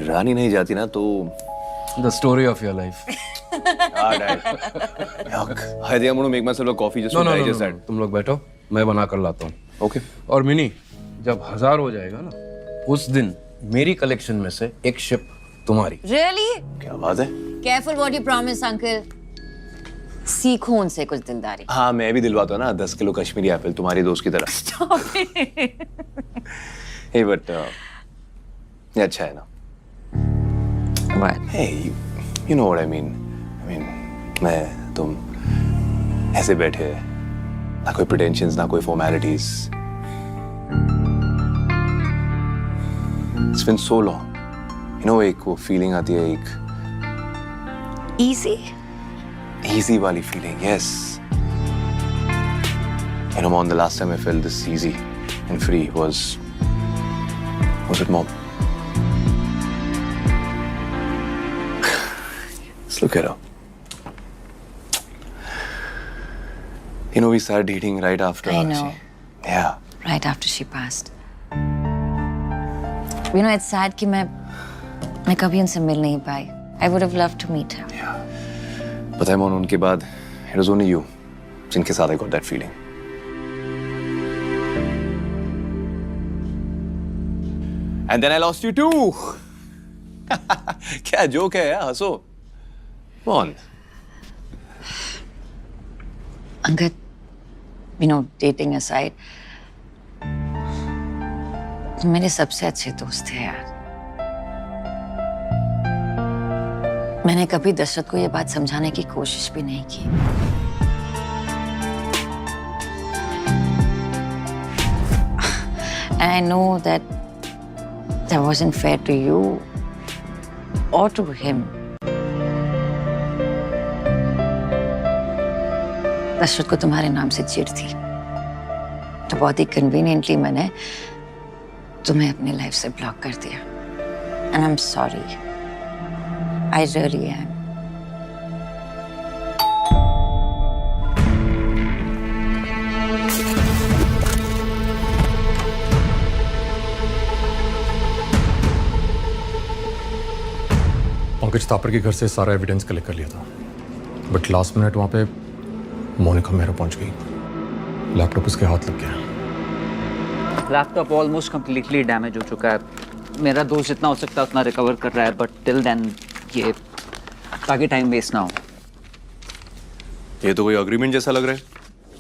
रानी नहीं जाती ना तो the story of your life. I think I'm gonna make myself a coffee just to digest that. तुम लोग बैठो, मैं बना कर लाता हूँ। Okay. और मिनी, जब 1000 हो जाएगा ना, उस दिन मेरी कलेक्शन में से एक शिप तुम्हारी। Really? क्या बात है? Careful what you promise, uncle. सीखो उनसे कुछ दिलदारी। हाँ मैं भी दिलवाता हूँ ना 10 किलो कश्मीरी एप्पल तुम्हारी दोस्त की तरह। Stop it. Hey but ये अच्छा है ना? What? Hey, you know what I mean? I mean, मैं तुम ऐसे बैठे, ना कोई pretensions, ना कोई formalities. It's been so long. You know एक वो feeling आती है एक easy वाली feeling, yes. You know Mom, the last time I felt this easy and free was it Mom? Let's look at her. You know, we started dating right after. I know. Yeah. Right after she passed. You know, it's sad कि मैं कभी उनसे मिल नहीं पाई. I would have loved to meet her. Yeah. But I'm on उनके बाद, it was only you जिनके साथ I got that feeling. And then I lost you too. क्या joke है यार, हंसो. Come on. Angad, you know, dating aside, तुम मेरे सबसे अच्छे दोस्त थे यार। मैंने कभी दशरथ को ये बात समझाने की कोशिश भी नहीं की। And I know that wasn't fair to you or to him. Dasharath को तुम्हारे नाम से चिढ़ थी, तो बहुत ही कन्वीनियंटली मैंने तुम्हें अपनी लाइफ से ब्लॉक कर दिया। And I'm sorry. I really am. Pankaj Thapar के घर से सारा एविडेंस कलेक्ट कर लिया था, बट लास्ट मिनट वहाँ पे मोनिका मेहरा पहुँच गई। लैपटॉप उसके हाथ लग गया। लैपटॉप ऑलमोस्ट कंप्लीटली डैमेज हो चुका है। मेरा दोस्त जितना हो सकता है उतना रिकवर कर रहा है, बट टिल देन ये ताकि टाइम वेस्ट ना हो। ये तो कोई अग्रीमेंट जैसा लग रहा है।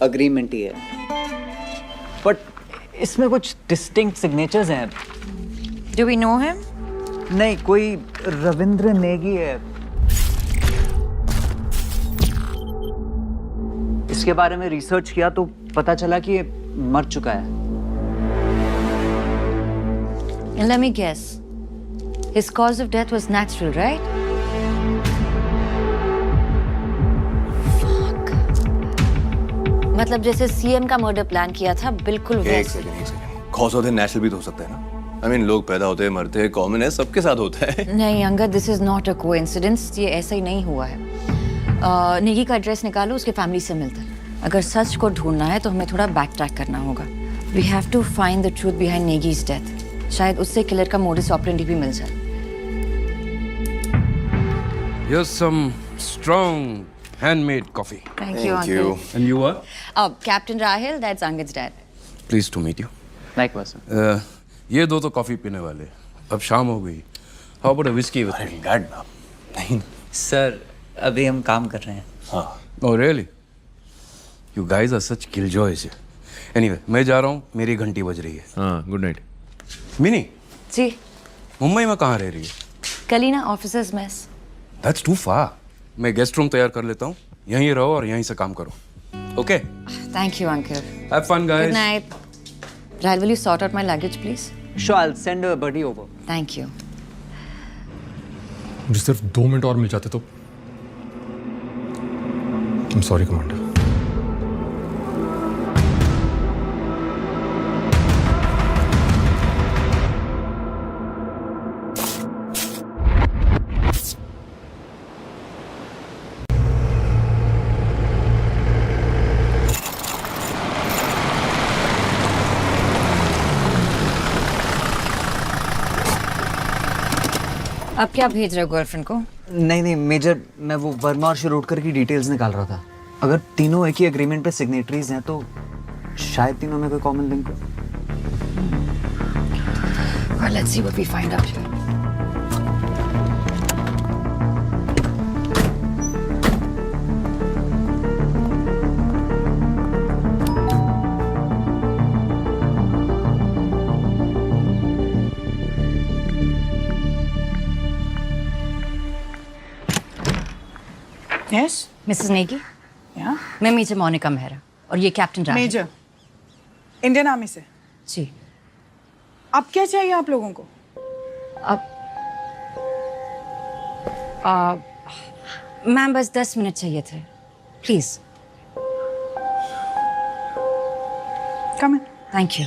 अग्रीमेंट ही है, बट इसमें कुछ डिस्टिंक्ट सिग्नेचर्स हैं। Do we know him? नहीं, कोई रविंद्र नेगी है। इसके बारे में रिसर्च किया तो पता चला कि ये मर चुका है। And let me guess. His cause of death was natural, right? Fuck. मतलब जैसे सीएम का मर्डर प्लान किया था, बिल्कुल वैसे। एक second. Cause of the natural भी तो हो सकता है ना? I mean, लोग पैदा होते हैं, मरते हैं, कॉमन है, सबके साथ होता है। नहीं Angad, this is not a coincidence. ये ऐसा ही नहीं हुआ है। नेगी का एड्रेस निकालो, उसके फैमिली से मिलता है। अगर सच को ढूंढना है तो हमें थोड़ा बैक ट्रैक करना होगा। We have to find the truth behind Negi's death. शायद उससे किलर का मोडिस ऑपरेंडी भी मिल जाए। Here's some strong handmade coffee. Thank you, uncle. And you are? Captain Rahil, that's Angud's dad. Pleased to meet you. Likewise. ये दो तो coffee पीने वाले। अब शाम हो गई। How about a whiskey with me? Dad, नहीं। सर अभी हम काम कर रहे हैं। हाँ। Oh really? You guys are such killjoys. Anyway, मैं जा रहा हूँ, मेरी घंटी बज रही है। हाँ, गुड नाइट। मिनी, जी मुंबई में कहाँ रह रही है? Kalina officers mess. That's too far. मैं गेस्ट रूम तैयार कर लेता हूँ। यहीं रहो और यहीं से काम करो। Okay? Thank you, uncle. Have fun, guys. Good night. Rahil, will you sort out my luggage, please? Sure, I'll send a buddy over. Thank you. मुझे सिर्फ 2 मिनट और मिल जाते तो। I'm sorry, commander. अब क्या भेज रहे हो गर्लफ्रेंड को? नहीं मेजर, मैं वो वर्मा और शिरोडकर की डिटेल्स निकाल रहा था। अगर तीनों एक ही एग्रीमेंट पे सिग्नेटरीज हैं तो शायद तीनों में कोई कॉमन लिंक हो। Well, let's see what we find out here. Yes? Mrs. Negi? Yeah? मैं मेजर मोनिका मेहरा और ये captain Rahul. Major, Indian army से। जी। अब क्या चाहिए आप लोगों को? मैम बस 10 मिनट चाहिए थे, please. Come in. Thank you.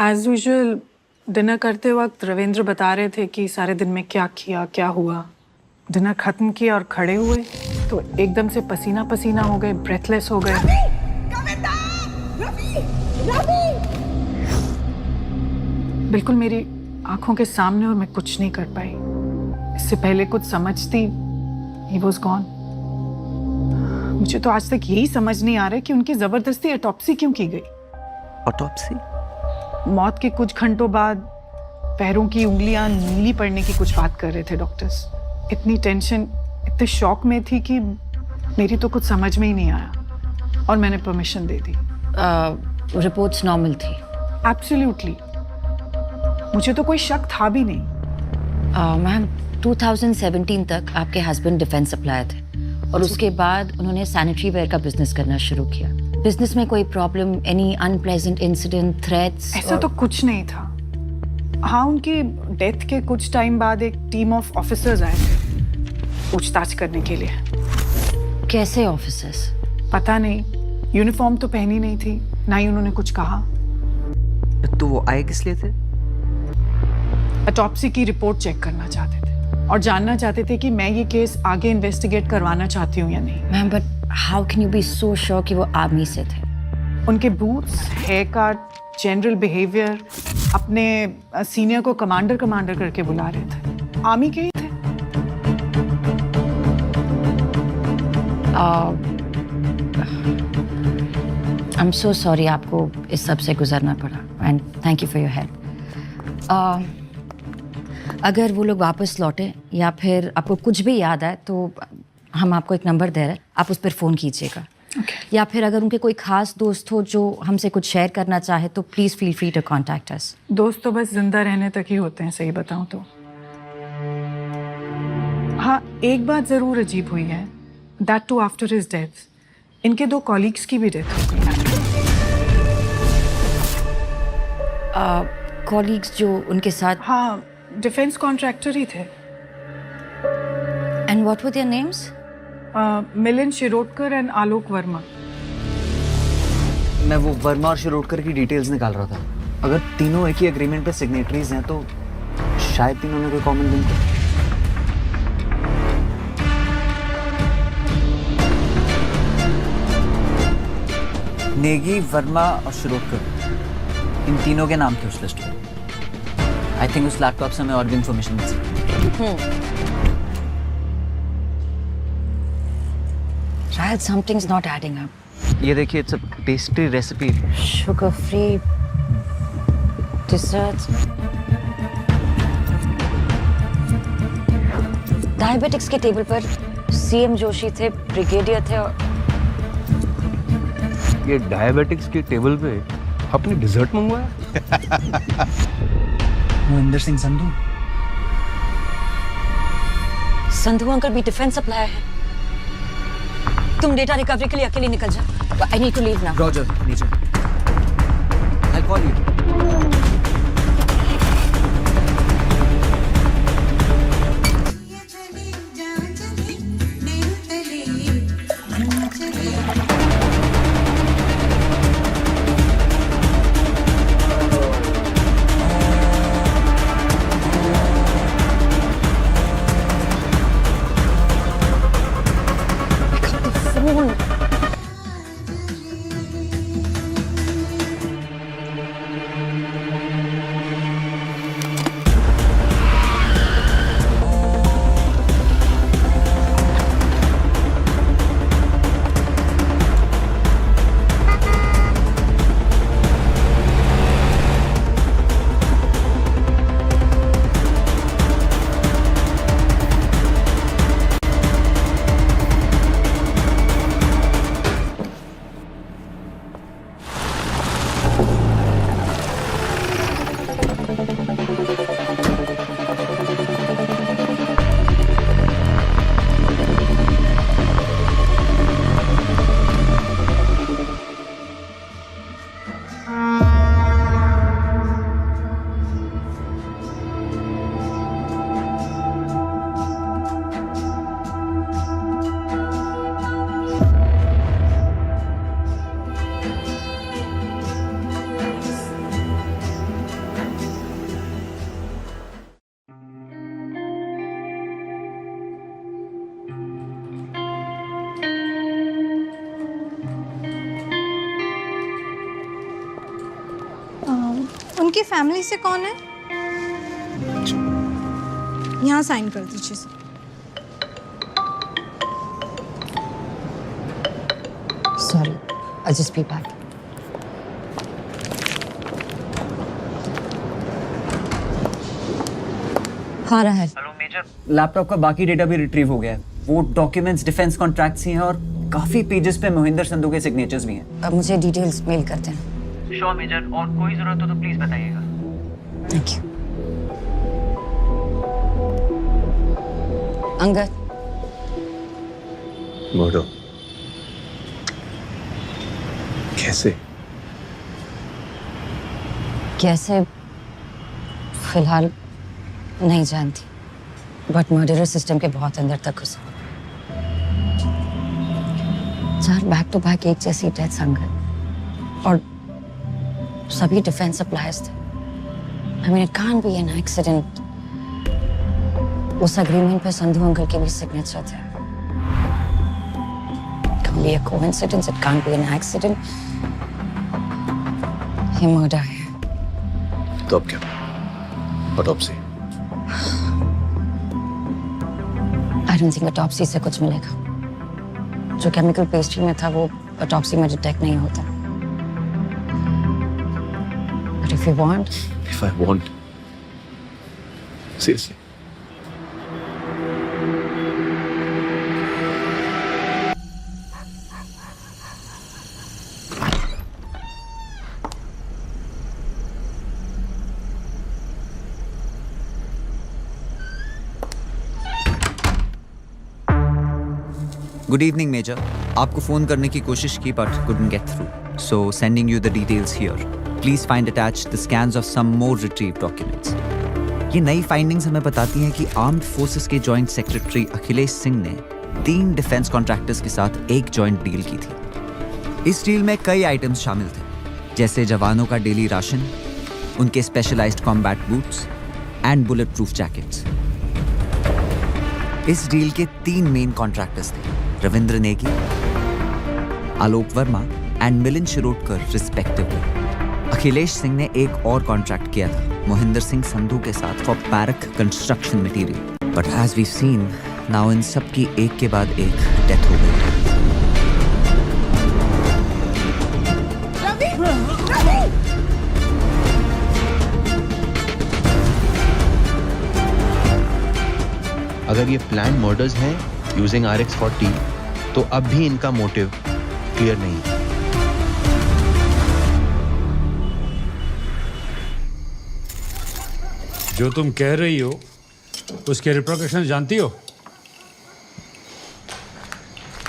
As usual dinner करते वक्त रविंद्र बता रहे थे कि सारे दिन में क्या किया, क्या हुआ। डिनर खत्म किया और खड़े हुए तो एकदम से पसीना पसीना हो गए, ब्रेथलेस हो गए। बिल्कुल मेरी आंखों के सामने, और मैं कुछ नहीं कर पाई। इससे पहले कुछ समझती, he was gone। मुझे तो आज तक यही समझ नहीं आ रहा कि उनकी जबरदस्ती ऑटोप्सी क्यों की गई। ऑटोप्सी? मौत के कुछ घंटों बाद पैरों की उंगलियां नीली पड़ने की कुछ बात कर रहे थे डॉक्टर्स। इतनी टेंशन, इतने शॉक में थी कि मेरी तो कुछ समझ में ही नहीं आया और मैंने परमिशन दे दी। रिपोर्ट्स नॉर्मल थी? एब्सोल्युटली, मुझे तो कोई शक था भी नहीं। मैम 2017 तक आपके हस्बैंड डिफेंस सप्लायर थे और उसके बाद उन्होंने सैनिटरी वेयर का बिजनेस करना शुरू किया। बिजनेस में कोई problem, any unpleasant incident, threats? ऐसा तो कुछ नहीं था। हाँ, उनकी डेथ के कुछ टाइम बाद एक टीम ऑफ ऑफिसर्स आए थे पूछताछ करने के लिए। कैसे ऑफिसर्स? पता नहीं, यूनिफॉर्म तो पहनी नहीं थी, ना ही उन्होंने कुछ कहा। तो वो आए किस लिए थे? ऑटोप्सी की रिपोर्ट चेक करना चाहते थे और जानना चाहते थे कि मैं ये केस आगे इन्वेस्टिगेट करवाना चाहती हूँ या नहीं। Ma'am but how can you be so sure कि वो आर्मी से थे? उनके boots, hair cut, general behaviour, अपने सीनियर को कमांडर करके बुला रहे थे। आर्मी के ही थे। आई एम सो सॉरी आपको इस सब से गुजरना पड़ा and thank you for your help. अगर वो लोग वापस लौटे या फिर आपको कुछ भी याद आए तो हम आपको एक नंबर दे रहे हैं, आप उस पर फ़ोन कीजिएगा। या फिर अगर उनके कोई खास दोस्त हो जो हमसे कुछ शेयर करना चाहे तो please feel free to contact us. दोस्त तो बस जिंदा रहने तक ही होते हैं, सही बताऊं तो। हाँ, एक बात ज़रूर अजीब हुई है, that too after his death इनके 2 कॉलीग्स की भी डेथ हो गई। कॉलीग्स जो उनके साथ? हाँ, डिफेंस कॉन्ट्रैक्टर ही थे। And what were their names? Milind Shirodkar and Alok Verma. मैं वो वर्मा और शिरोडकर की डिटेल्स निकाल रहा था। अगर तीनों एक ही एग्रीमेंट पे सिग्नेटरीज हैं तो शायद तीनों में कोई कॉमन लिंक है। नेगी, वर्मा और शिरोडकर, इन तीनों के नाम थे उस लिस्ट में। आई थिंक उस लैपटॉप से हमें और भी इंफॉर्मेशन मिल सकती। शायद समथिंग्स नॉट एडिंग अप। ये देखिए, it's a pastry recipe. Sugar free desserts. Diabetics के टेबल पर सीएम जोशी थे, ब्रिगेडियर थे और ये डायबिटिक्स के टेबल पे आपने डिजर्ट मंगवाया? मोहिंदर सिंह संधू। संधू अंकल भी डिफेंस सप्लायर है। तुम डेटा रिकवरी के लिए अकेले निकल जाओ। I need to leave now. Roger, नीचे। I call you. उनकी फैमिली से कौन है? यहाँ साइन कर दीजिए sir. Sorry, I'll just be back. हाँ राहल। हेलो मेजर, लैपटॉप का बाकी डेटा भी रिट्रीव हो गया है। वो डॉक्यूमेंट्स डिफेंस कॉन्ट्रैक्ट्स ही हैं और काफी पेजेस पे मोहिंदर संधू के सिग्नेचर्स भी हैं। अब मुझे डिटेल्स मेल कर देना। श्योर मेजर, और कोई जरूरत हो तो प्लीज बताइएगा। Thank you. अंगद। बोलो। कैसे? कैसे फिलहाल नहीं जानती, बट मर्डरर सिस्टम के बहुत अंदर तक घुसा। 4 बैक टू बैक एक जैसी डेथ अंगद, और सभी डिफेंस सप्लायर्स थे। I mean, it can't be an accident. उस एग्रीमेंट पे संधू अंकल के भी सिग्नेचर थे। It can't be a coincidence. It can't be an accident. ये मर्डर है। तो अब क्या? Autopsy? I don't think autopsy से कुछ मिलेगा। जो केमिकल पेस्ट्री में था वो ऑटोप्सी में डिटेक्ट नहीं होता। But if you want, If I want, seriously. Good evening major. आपको फोन करने की कोशिश की but couldn't get through. So sending you the details here. Please find attached the scans of some more retrieved documents. ये नई findings हमें बताती हैं कि आर्म्ड फोर्सेस के जॉइंट सेक्रेटरी अखिलेश सिंह ने 3 डिफेंस कॉन्ट्रैक्टर्स के साथ एक जॉइंट डील की थी. इस डील में कई आइटम्स शामिल थे, जैसे जवानों का डेली राशन, उनके specialised combat boots and bullet proof jackets. इस डील के 3 मेन कॉन्ट्रैक्टर्स थे, रविंद्र नेगी, आलोक वर्मा एंड मिलिंद शिरोडकर रिस्पेक्टिवली. अखिलेश सिंह ने एक और कॉन्ट्रैक्ट किया था मोहिंदर सिंह संधू के साथ for barrack construction material. But as we seen now इन सब की एक के बाद एक डेथ हो गई. अगर ये प्लान मर्डर्स हैं यूजिंग RX-40 तो अब भी इनका मोटिव क्लियर नहीं है. जो तुम कह रही हो उसके रिप्रिकॉशन जानती हो?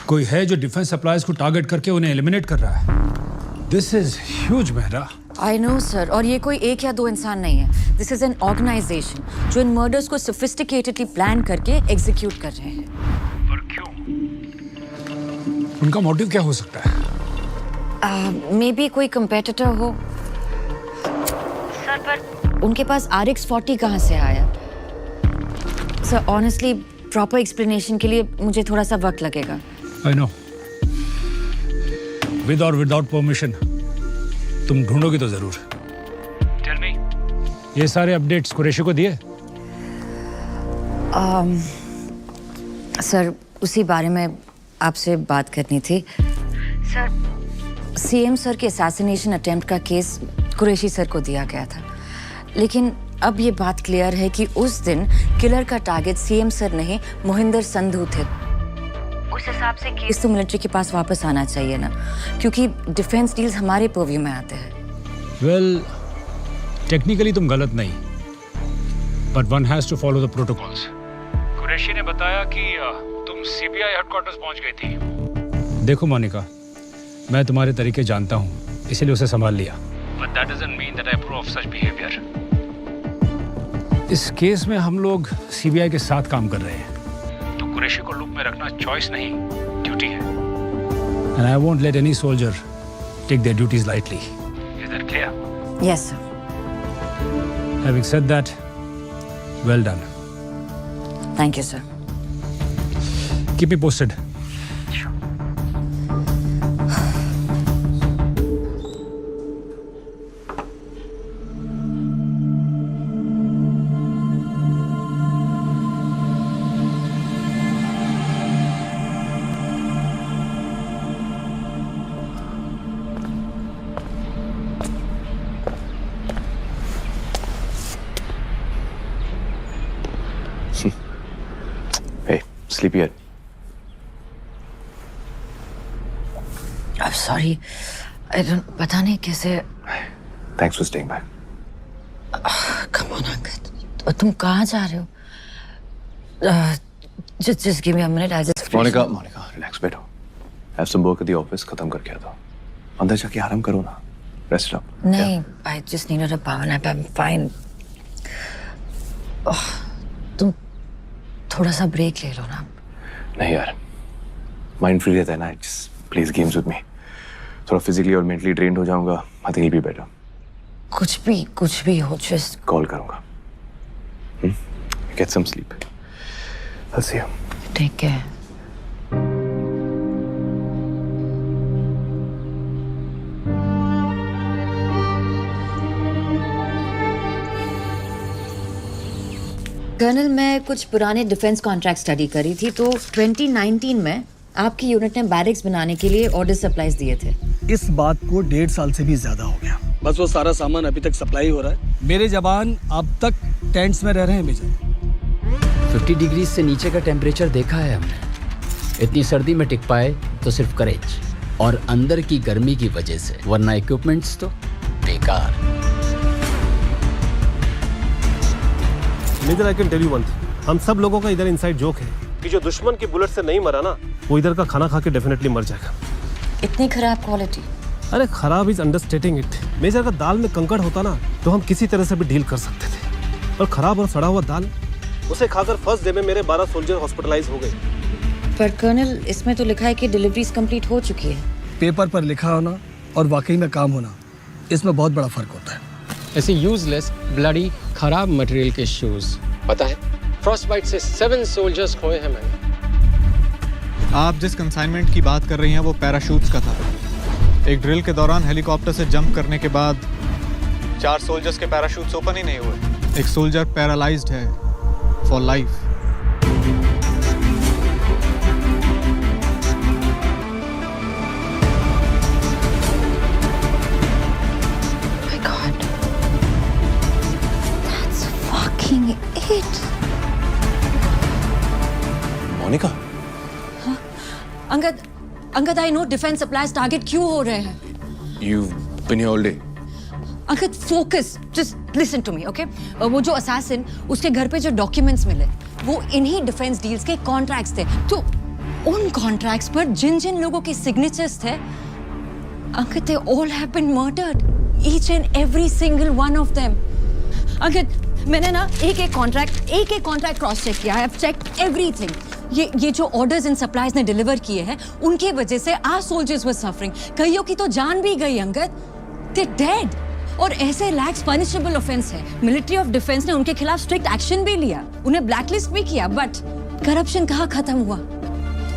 कोई है जो डिफेंस सप्लायर्स को टारगेट करके उन्हें एलिमिनेट कर रहा है. This is huge Mehra. I know sir, और ये कोई 1 या 2 इंसान नहीं है. दिस इज एन ऑर्गेनाइजेशन जो इन मर्डर्स को सोफिस्टिकेटेडली प्लान करके एग्जीक्यूट कर रहे हैं. पर क्यों? उनका मोटिव क्या हो सकता है? मे बी कोई कंपेटिटर हो सर, पर उनके पास RX-40 कहाँ से आया? सर ऑनेस्टली प्रॉपर एक्सप्लेनेशन के लिए मुझे थोड़ा सा वक्त लगेगा. I know. विद और विदाउट परमिशन तुम ढूंढोगी तो जरूर. टेल मी, ये सारे अपडेट्स कुरैशी को दिए? सर उसी बारे में आपसे बात करनी थी. सर CM सर के असैसिनेशन अटेम्प्ट का केस कुरैशी सर को दिया गया था, लेकिन अब ये बात क्लियर है कि उस दिन किलर का टारगेट CM सर नहीं मोहिंदर संधू थे. उस हिसाब से केस तो मिलिट्री के पास वापस आना चाहिए ना, क्योंकि डिफेंस डील्स हमारे पर्व्यू में आते हैं. वेल, टेक्निकली तुम गलत नहीं, but one has to follow the protocols. Qureshi ने बताया कि तुम CBI हेडक्वार्टर्स पहुंच गई थी. देखो मोनिका, मैं तुम्हारे तरीके जानता हूं, इसलिए उसे संभाल लिया. But that doesn't mean that I approve of such behaviour. इस केस में हम लोग CBI के साथ काम कर रहे हैं, तो कुरैशी को लूप में रखना चॉइस नहीं, ड्यूटी है. And I won't let any soldier take their duties lightly. Is that clear? Yes sir. Having said that, well done. Thank you sir. Keep me posted. Sleepyhead. I'm sorry. I don't. पता नहीं कैसे. Thanks for staying back. Come on, Angad. तुम कहाँ जा रहे हो? Just give me a minute. I'll just. Monica, relax, बैठो. Have some work at the office. खत्म करके आता हूँ. अंदर जाके आराम करो ना. Rest up. नहीं, I just needed a power nap. I'm fine. तुम थोड़ा सा ब्रेक ले लो ना. नहीं यार, माइंड फ्री रहता है ना. Just please games with me. थोड़ा फिजिकली और मेंटली ड्रेन्ड हो जाऊंगा. I think will be better. कुछ भी हो, जस्ट कॉल करूंगा. Get some sleep. I see you. Take care. Colonel, मैं कुछ पुराने डिफेंस कॉन्ट्रैक्ट स्टडी करी थी, तो 2019 में आपकी यूनिट ने बैरिक्स बनाने के लिए ऑर्डर सप्लाईज दिए थे. इस बात को 1.5 साल से भी ज्यादा हो गया. बस वो सारा सामान अभी तक सप्लाई हो रहा है. मेरे जवान अब तक टेंट्स में रह रहे हैं मेजर. 50 डिग्री से नीचे का टेम्परेचर देखा है हमने. इतनी सर्दी में टिक पाए तो सिर्फ करेज और अंदर की गर्मी की वजह से, वरना इक्विपमेंट्स तो बेकार. Major, I can tell you one thing. हम सब लोगों का इधर इनसाइड जोक है कि जो दुश्मन की बुलेट से नहीं मरा ना, वो इधर का खाना खा के डेफिनेटली मर जाएगा। इतनी खराब क्वालिटी? अरे खराब इज अंडरस्टेटिंग इट। मेजर का दाल में कंकड़ होता ना तो हम किसी तरह से भी डील कर सकते थे, और खराब और सड़ा हुआ दाल, उसे खाकर फर्स्ट डे में मेरे 12 सोल्जर हॉस्पिटलाइज हो गए। पर कर्नल, इसमें तो लिखा है कि डिलीवरीज कंप्लीट हो चुकी है। पेपर पर लिखा होना और वाकई में काम होना, इसमें बहुत बड़ा फर्क होता है। ऐसे यूजलेस ब्लडी खराब मटेरियल के शूज, पता है फ्रॉस्ट बाइट से 7 सोल्जर्स खोए हैं मैंने। आप जिस कंसाइनमेंट की बात कर रही हैं वो पैराशूट्स का था। एक ड्रिल के दौरान हेलीकॉप्टर से जंप करने के बाद 4 सोल्जर्स के पैराशूट्स ओपन ही नहीं हुए। एक सोल्जर पैरालाइज्ड है for life. Monika, Angad, I know defence supplies target क्यों हो रहे हैं। You've been here all day. Angad, focus, just listen to me, okay? वो जो असैसिन, उसके घर पे जो डॉक्यूमेंट्स मिले वो इन्हीं डिफेंस डील्स के कॉन्ट्रैक्ट्स थे। तो उन कॉन्ट्रैक्ट्स पर जिन जिन लोगों के सिग्नेचर्स थे, Angad, they all have been murdered, each and every single one of them. Angad, मैंने ना एक एक कॉन्ट्रैक्ट क्रॉस चेक किया। I have checked everything. ये जो ऑर्डर्स एंड सप्लाईज ने डिलीवर किए हैं, उनके वजह से आवर सोल्जर्स वर सफरिंग। कईयों की तो जान भी गई अंगद, दे डेड। और ऐसे लैक्स पनिशेबल ऑफेंस है। मिलिट्री ऑफ डिफेंस ने उनके खिलाफ स्ट्रिक्ट एक्शन भी लिया, उन्हें ब्लैकलिस्ट भी किया, बट करप्शन कहाँ खत्म हुआ?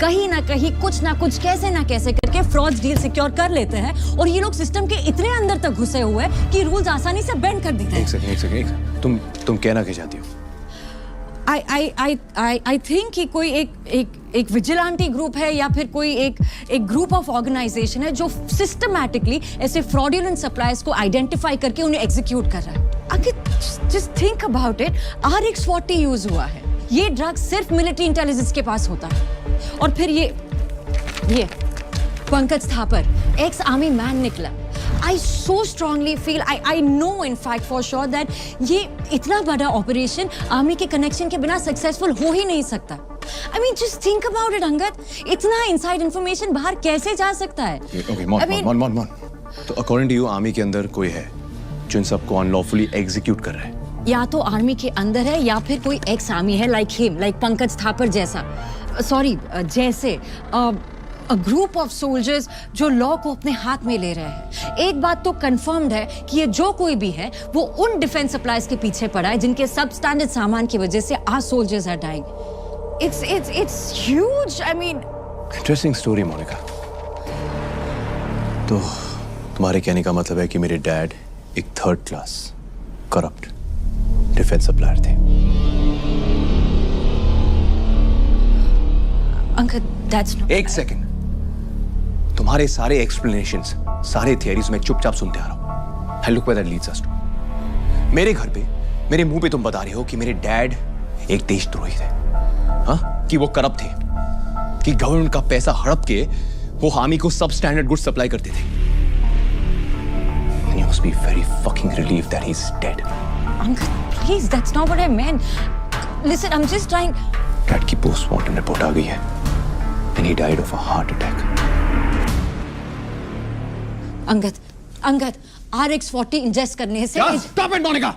कहीं ना कहीं कुछ ना कुछ कैसे ना कैसे करके फ्रॉड डील सिक्योर कर लेते हैं, और ये लोग सिस्टम के इतने अंदर तक घुसे हुए हैं कि रूल्स आसानी से बेंड कर देते हैं। एक सेकंड, तुम कहना क्या चाहती हो? I think कि कोई एक विजिलेंटी ग्रुप है या फिर कोई एक ग्रुप ऑफ ऑर्गेनाइजेशन है जो सिस्टमैटिकली ऐसे फ्रॉडुलेंट सप्लाईज को आइडेंटिफाई करके उन्हें एग्जीक्यूट कर रहा है। अगर just think about it, RX-40 use हुआ है। ये ड्रग सिर्फ मिलिट्री इंटेलिजेंस के पास होता है। और फिर ये Pankaj Thapar, ex army man निकला। I so strongly feel, I know in fact for sure that ये इतना बड़ा ऑपरेशन आर्मी के कनेक्शन के बिना सक्सेसफुल हो ही नहीं सकता। I mean just think about it Angad, इतना इनसाइड इंफॉर्मेशन बाहर कैसे जा सकता है? Okay, Mon. तो अकॉर्डिंग टू यू आर्मी के अंदर कोई है जो इन सबको अनलॉफुली एग्जीक्यूट कर रहा है? या तो आर्मी के अंदर है या फिर कोई एक्स आर्मी है, लाइक पंकज थापर जैसा, जैसे a group of soldiers जो लॉ को अपने हाथ में ले रहे हैं। एक बात तो कंफर्म्ड है कि ये जो कोई भी है वो उन डिफेंस सप्लाईज के पीछे पड़ा है जिनके सब स्टैंडर्ड सामान की वजह से our soldiers are dying. It's huge. I mean, interesting story Monika. तो तुम्हारे कहने का मतलब है कि मेरे डैड एक 3rd class corrupt defence supplier थे? अंकल, that's not... एक सेकंड, तुम्हारे सारे एक्सप्लेनेशंस, सारे थियरीज मैं चुपचाप सुनते आ रहा हूं। And look where that leads us to. मेरे घर पे, मेरे मुंह पे तुम बता रहे हो कि मेरे डैड एक देशद्रोही थे, हाँ? कि वो करप्ट थे, कि गवर्नमेंट का पैसा हड़प के वो आर्मी को सब स्टैंडर्ड गुड्स सप्लाई करते थे। And you must be very fucking relieved that he's dead. Uncle, please, that's not what I meant. Listen, I'm just trying... dad की पोस्टमार्टम रिपोर्ट आ गई है and he died of a heart attack. Angad, RX-40 ingest करने से... Stop it, Monica!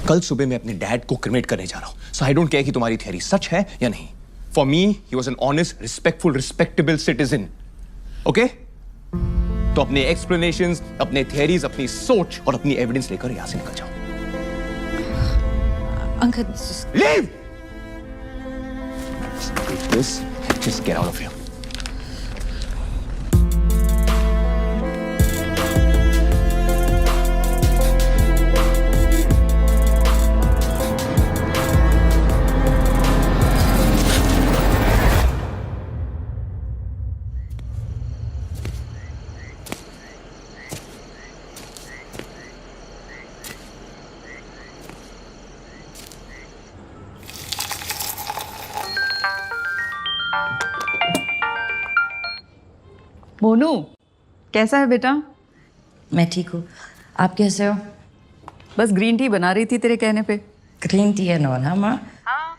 कल सुबह मैं अपने dad को क्रिमेट करने जा रहा हूं, so I don't care कि तुम्हारी थियरी सच है या नहीं. For me, he was an honest, respectful, respectable citizen. Okay? तो अपने explanations, अपने theories, अपनी सोच और अपनी evidence लेकर यहां से निकल जाओ. Uncle, leave! Just take this and just get out of here. Monu, कैसा है बेटा? मैं ठीक हूँ, आप कैसे हो? बस ग्रीन टी बना रही थी तेरे कहने पे। ग्रीन टी है ना माँ? हाँ,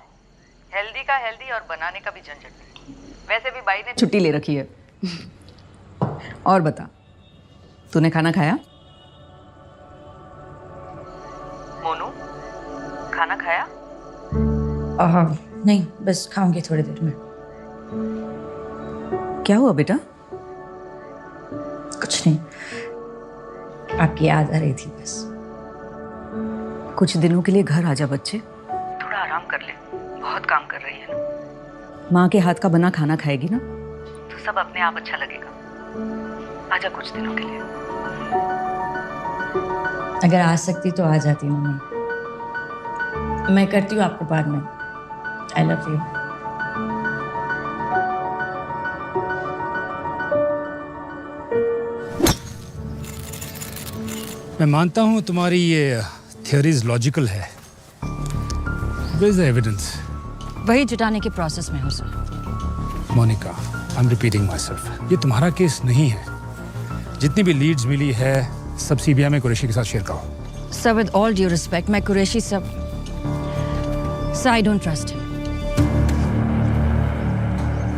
हेल्दी हेल्दी का हेल्दी और बनाने का भी झंझट नहीं। वैसे भी बाई ने छुट्टी ले रखी है। और बता, तूने खाना खाया? मोनू, खाना खाया? नहीं, बस खाऊंगी थोड़ी देर में। क्या हुआ बेटा? कुछ नहीं, आपकी याद आ रही थी बस। कुछ दिनों के लिए घर आ जा बच्चे, थोड़ा आराम कर ले, बहुत काम कर रही है ना। माँ के हाथ का बना खाना खाएगी ना तो सब अपने आप अच्छा लगेगा। आजा कुछ दिनों के लिए। अगर आ सकती तो आ जाती मम्मी। मैं करती हूँ आपको बाद में। I love you. मैं मानता हूँ तुम्हारी ये थियोरीज लॉजिकल है। Where is the evidence? वही जुटाने के प्रोसेस में हूँ sir. Monika, I am repeating myself, ये तुम्हारा केस नहीं है। जितनी भी लीड्स मिली है सब सीबीआई में कुरैशी के साथ शेयर करो। Sir with all due respect, मैं Qureshi sir I don't trust him.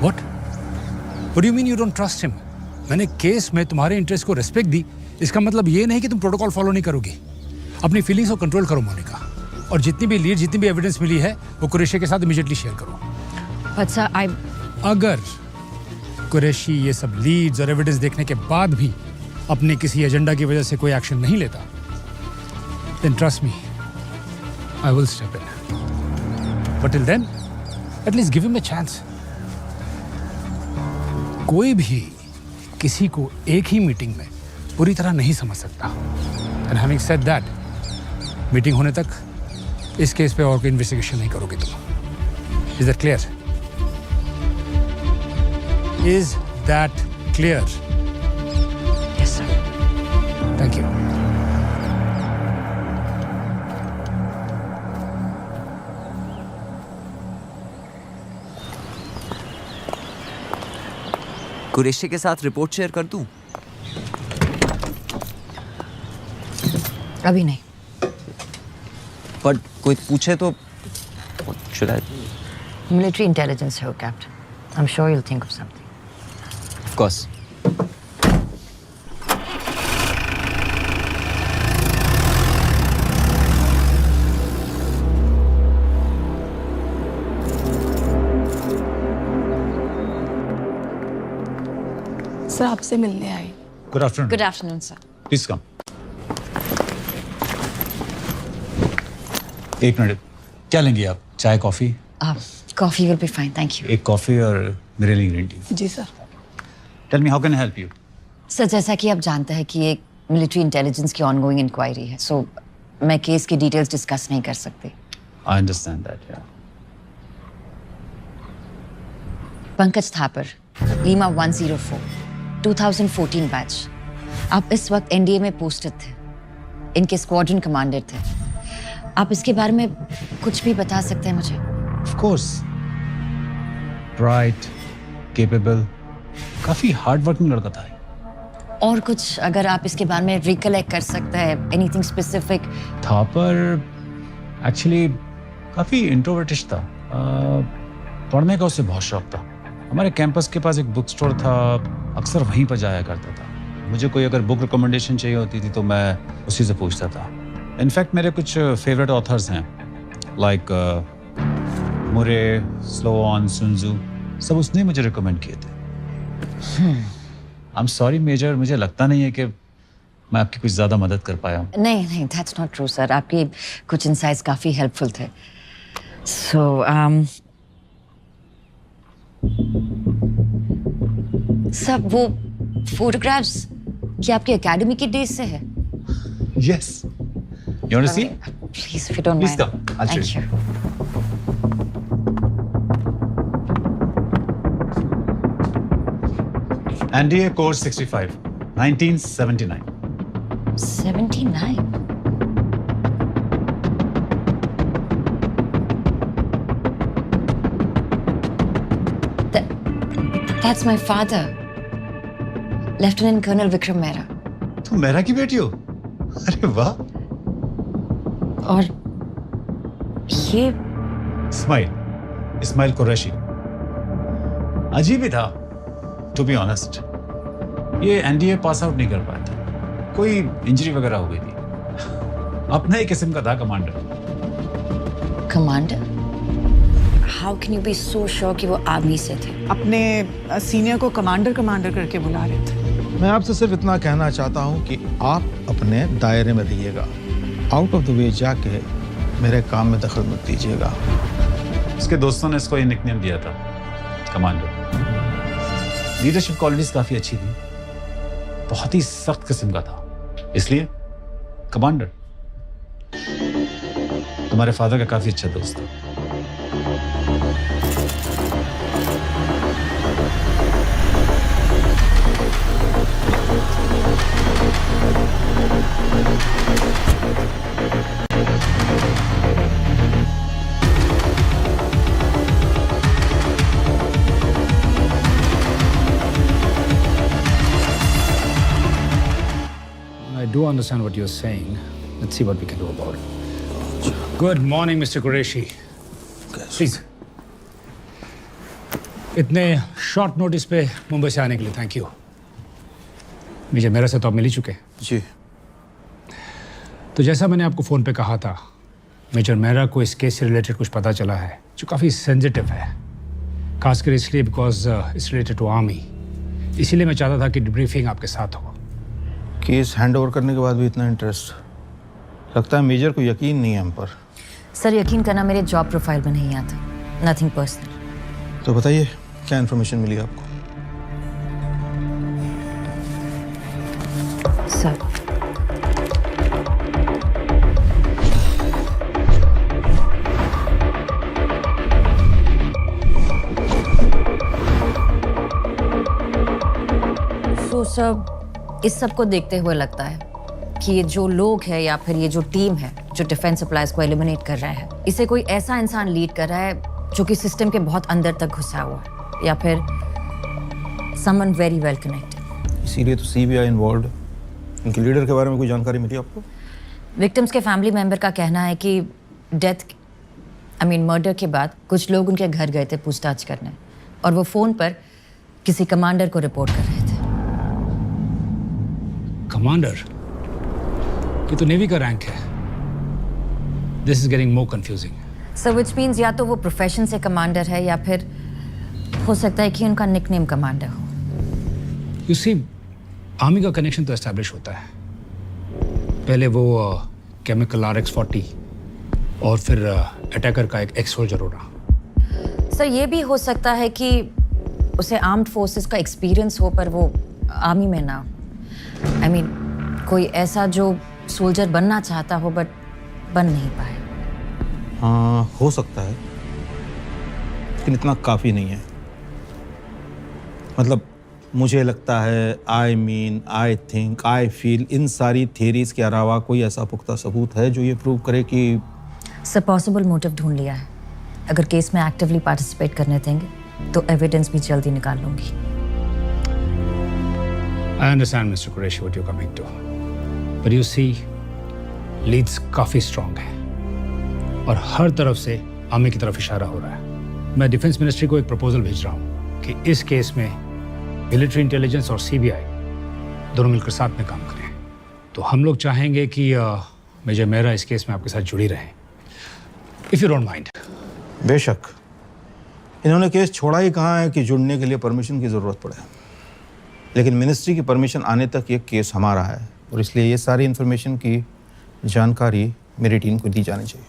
What? What do you mean you don't trust him? मैंने केस में तुम्हारे इंटरेस्ट को रिस्पेक्ट दी, इसका मतलब ये नहीं कि तुम प्रोटोकॉल फॉलो नहीं करोगी। अपनी फीलिंग्स को कंट्रोल करो मोनिका, और जितनी भी लीड, जितनी भी एविडेंस मिली है वो कुरैशी के साथ इमीडिएटली शेयर करो। But sir, अगर कुरैशी ये सब लीड्स और एविडेंस देखने के बाद भी अपने किसी एजेंडा की वजह से कोई एक्शन नहीं लेता, then trust me, I will step in. But till then, at least give him a chance. कोई भी किसी को एक ही मीटिंग में पूरी तरह नहीं समझ सकता। And having said that, meeting होने तक इस केस पे और कोई इन्वेस्टिगेशन नहीं करोगे तुम। Is that clear? Is that clear? Yes, sir. Thank you. Qureshi के साथ रिपोर्ट शेयर कर दूं? अभी नहीं। पर कोई पूछे तो should I? Military intelligence है वो captain. I'm sure you'll think of something. Of course. Sir आपसे मिलने आई। Good afternoon. Good afternoon, sir. Please come. एक मिनट, क्या लेंगे आप? चाय, coffee? Coffee will be fine, thank you. एक कॉफी और मेरे लिए ग्रीन टी। जी sir. Tell me, how can I help you? Sir जैसा कि आप जानते हैं कि एक मिलिट्री इंटेलिजेंस की ऑनगोइंग इंक्वायरी है, सो मैं केस की डिटेल्स डिस्कस नहीं कर सकती। आई अंडरस्टैंड दैट, या। Pankaj Thapar, Lima 104, 2014 batch. आप इस वक्त एनडीए में पोस्टेड थे, इनके स्क्वाड्रन कमांडर थे। आप इसके बारे में कुछ भी बता सकते हैं मुझे? ऑफ कोर्स, ब्राइट, केपेबल, काफी हार्ड वर्किंग लड़का था। और कुछ अगर आप इसके बारे में रिकलेक्ट कर सकते हैं, एनीथिंग स्पेसिफिक? थापर एक्चुअली काफी इंट्रोवर्टिश था। पढ़ने का उसे बहुत शौक था। हमारे कैंपस के पास एक बुक स्टोर था, अक्सर वहीं पर जाया करता था। मुझे कोई अगर बुक रिकमेंडेशन चाहिए होती थी तो मैं उसी से पूछता था। इनफैक्ट मेरे कुछ फेवरेट ऑथर्स हैं, लाइक मुरे, स्लोआन, सुनजू, सब उसने मुझे रिकमेंड किए थे। आई एम सॉरी मेजर, मुझे लगता नहीं है कि मैं आपकी कुछ ज़्यादा मदद कर पाया हूँ। नहीं नहीं, दैट्स नॉट ट्रू सर। आपके कुछ इनसाइट्स काफ़ी हेल्पफुल थे। सो सब वो फोटोग्राफ्स क्या आपकी एकेडमी की डेज से है? Yes. You want to see? Please, if you don't Please mind. come. I'll show Thank you. NDA Course 65, 1979. 79? That's my father, Lieutenant Colonel Vikram Mehra. तुम मेहरा की बेटी हो? अरे वाह। और ये स्माइल, इस्माइल कुरैशी। अजीब ही था, टू बी ऑनेस्ट। ये एनडीए पास आउट नहीं कर पाया था, कोई इंजरी वगैरह हो गई थी। अपना ही किस्म का था commander. Commander? How can you be so sure कि वो आर्मी से थे? अपने सीनियर को कमांडर कमांडर करके बुला रहे थे। मैं आपसे सिर्फ इतना कहना चाहता हूं कि आप अपने दायरे में रहिएगा। आउट ऑफ द वे जाके मेरे काम में दखल मत दीजिएगा। उसके दोस्तों ने इसको ये निकनेम दिया था, कमांडर। लीडरशिप क्वालिटीज काफी अच्छी थी, बहुत ही सख्त किस्म का था, इसलिए कमांडर। तुम्हारे फादर का काफी अच्छा दोस्त था। I do understand what you're saying. Let's see what we can do about it. Good morning, Mr. Qureshi. Please. इतने शॉर्ट नोटिस पे मुंबई से आने के लिए थैंक यू। मेजर मेरा से तो आप मिल ही चुके हैं। जी। तो जैसा मैंने आपको फ़ोन पे कहा था, मेजर मेरा को इस केस से रिलेटेड कुछ पता चला है जो काफ़ी सेंसिटिव है, खासकर इसलिए because it's related to army. इसीलिए मैं चाहता था कि डिब्रीफिंग आपके साथ हो। केस हैंड ओवर करने के बाद भी इतना इंटरेस्ट, लगता है मेजर को यकीन नहीं है हम पर। सर, यकीन करना मेरे जॉब प्रोफाइल में नहीं आता। Nothing personal. तो बताइए क्या इन्फॉर्मेशन मिली आपको? सर, सर, इस सब को देखते हुए लगता है कि ये जो लोग हैं या फिर ये जो टीम है जो डिफेंस सप्लाईज को एलिमिनेट कर रहा है, इसे कोई ऐसा इंसान लीड कर रहा है जो कि सिस्टम के बहुत अंदर तक घुसा हुआ है, या फिर समवन वेरी वेल कनेक्टेड। इसीलिए तो सीबीआई इन्वॉल्व। इनके लीडर के बारे में कोई जानकारी मिली आपको? विक्टिम्स के फैमिली मेंबर का कहना है कि मर्डर के बाद कुछ लोग उनके घर गए थे पूछताछ करने, और वो फोन पर किसी कमांडर को रिपोर्ट कर रहे थे। कमांडर? ये तो नेवी का रैंक है। This is getting more confusing. So which means या तो वो प्रोफेशन से कमांडर है या फिर हो सकता है कि उनका निकनेम कमांडर हो। यू सी, आर्मी का कनेक्शन तो एस्टैब्लिश होता है। पहले वो केमिकल RX-40 और फिर अटैकर का एक एक्स सोल्जर होना। सर, ये भी हो सकता है कि उसे आर्म्ड फोर्सेस का एक्सपीरियंस हो पर वो आर्मी में ना हो। कोई ऐसा जो सोल्जर बनना चाहता हो बट बन नहीं पाए। हाँ, हो सकता है, लेकिन इतना काफ़ी नहीं है। मतलब मुझे लगता है, आई थिंक, आई फील, इन सारी थियरीज के अलावा कोई ऐसा पुख्ता सबूत है जो ये प्रूव करे कि सर पॉसिबल मोटिव ढूंढ लिया है। अगर केस में एक्टिवली पार्टिसिपेट करने देंगे तो एविडेंस भी जल्दी निकाल लूंगी। I understand, Mr. Qureshi, what you're coming to. But you see, leads काफ़ी स्ट्रांग है और हर तरफ से आर्मी की तरफ इशारा हो रहा है। मैं डिफेंस मिनिस्ट्री को एक प्रपोजल भेज रहा हूँ कि इस केस में मिलिट्री इंटेलिजेंस और सीबीआई दोनों मिलकर साथ में काम करें। तो हम लोग चाहेंगे कि मेजर मेहरा इस केस में आपके साथ जुड़ी रहें, इफ़ यू डोंट माइंड। बेशक, इन्होंने केस छोड़ा ही कहाँ है कि जुड़ने के लिए परमिशन की ज़रूरत पड़े, लेकिन मिनिस्ट्री की परमिशन आने तक ये केस हमारा है और इसलिए ये सारी इन्फॉर्मेशन की जानकारी मेरी टीम को दी जानी चाहिए।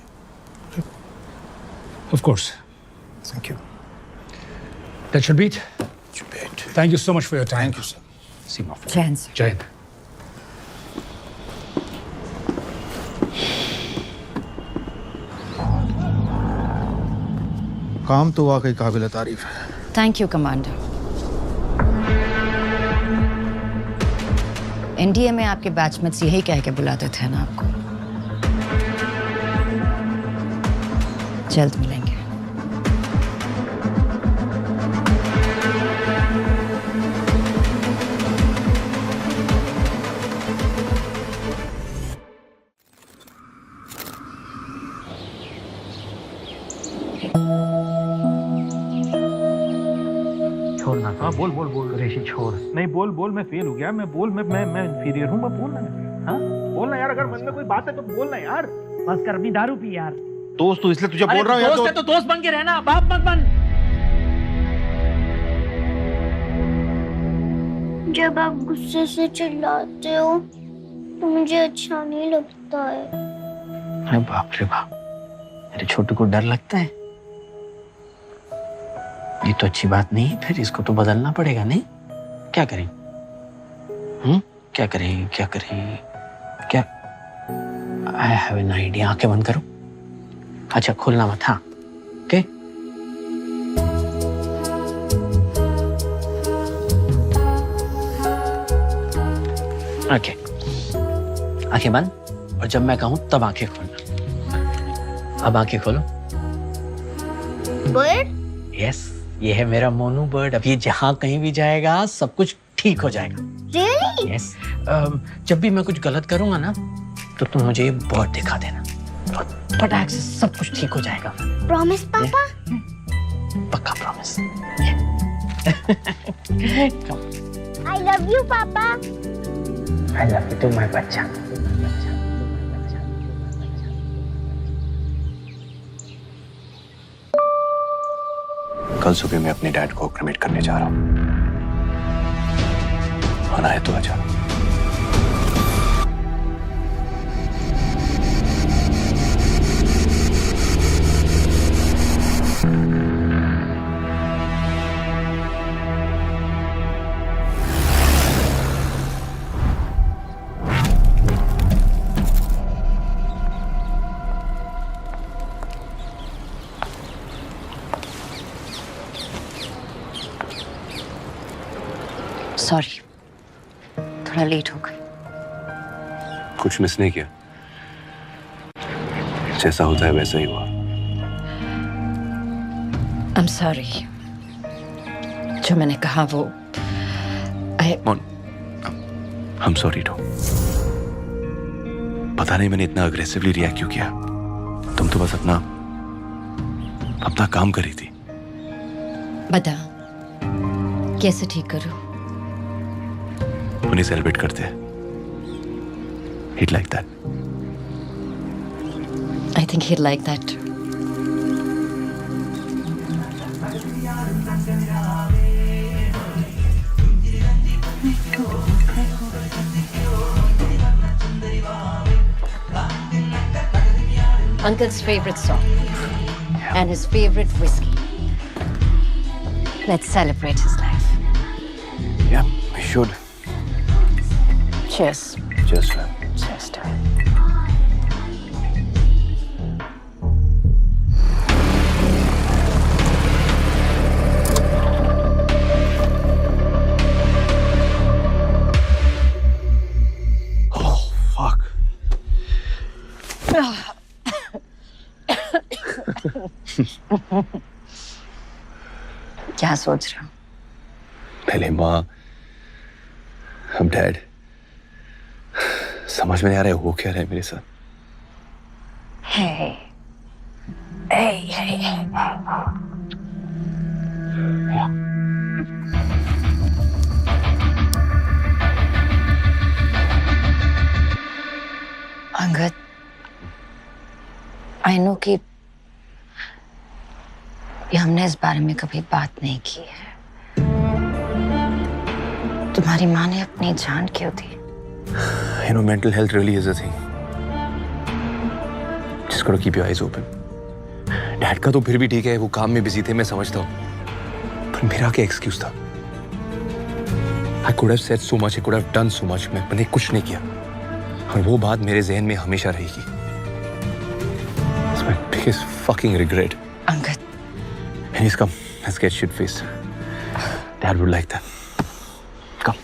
Of course. Thank you. That should be it. Thank you so much for your time. Thank you, sir. See you, my friend. Jai Hind, sir. Jai Hind. काम तो वाकई काबिल तारीफ है। Thank you commander. एनडीए में आपके batchmates यही कह के बुलाते थे ना आपको। जल्द मिलेंगे। छोड़ना। हाँ बोल बोल बोल कुरैशी छोड़। नहीं बोल बोल, मैं फेल हो गया, मैं बोल, मैं इंफीरियर हूँ, मैं बोलना। हाँ बोलना यार, अगर मन में कोई बात है तो बोलना यार। बस कर, अपनी दारू पी यार। दोस्त तो इसलिए तुझे बोल रहा हूँ यार। दोस्त है तो दोस्त बन के रहना, बाप मत बन। जब आप गुस्से से चिल्लाते हो तो मुझे अच्छा नहीं लगता है। अरे बाप रे बाप, मेरे छोटू को डर लगता है। ये तो अच्छी बात नहीं है, फिर इसको तो बदलना पड़ेगा। नहीं क्या करें? क्या करें क्या करें क्या? I have an idea. आंखें बंद करो। अच्छा खोलना मत। हाँ ओके। ओके आंखें बंद, और जब मैं कहूं तब आंखें खोलना। अब आंखें खोलो। बर्ड? यस, ये है मेरा मोनू बर्ड। अब ये जहां कहीं भी जाएगा सब कुछ ठीक हो जाएगा। Really? यस। जब भी मैं कुछ गलत करूंगा ना तो तुम मुझे ये बर्ड दिखा देना, तो फटाक से सब कुछ ठीक हो जाएगा। प्रॉमिस पापा? पक्का प्रॉमिस। I love you पापा। I love you too my बच्चा। कल सुबह मैं अपने डैड को क्रिमेट करने जा रहा हूँ। आना है तो आजा। सॉरी, थोड़ा लेट हो गई। कुछ मिस नहीं किया, जैसा होता है वैसा ही हुआ। I'm sorry। जो मैंने कहा वो I'm sorry too। पता नहीं मैंने इतना अग्रेसिवली रिएक्ट क्यों किया। तुम तो बस अपना काम कर रही थी। बता कैसे ठीक करूं? उन्हें सेलिब्रेट करते हैं। He'd like that। I think he'd like that। Uncle's favorite song and his favorite whiskey. Let's celebrate his life. Yeah, we should। Cheers। Cheers, man। Cheers to it। Oh, fuck। क्या सोच रहे हो? पहले माँ, अब dad. समझ में नहीं आ रहा है वो क्या रहा है मेरे साथ। Hey, hey, hey, hey। Angad, I know कि हमने इस बारे में कभी बात नहीं की है। तुम्हारी माँ ने अपनी जान क्यों दी? You know, mental health really is a thing। Just gotta keep your eyes open। Dad का तो फिर भी ठीक है, वो काम में बिजी थे, मैं समझता हूँ। पर मेरा क्या एक्सक्यूज था? I could have said so much, I could have done so much। मैंने कुछ नहीं किया, और वो बात मेरे जहन में हमेशा रहेगी। It's my biggest fucking regret। Angad. Anyways, come, let's get shit faced। Dad would like that। Come।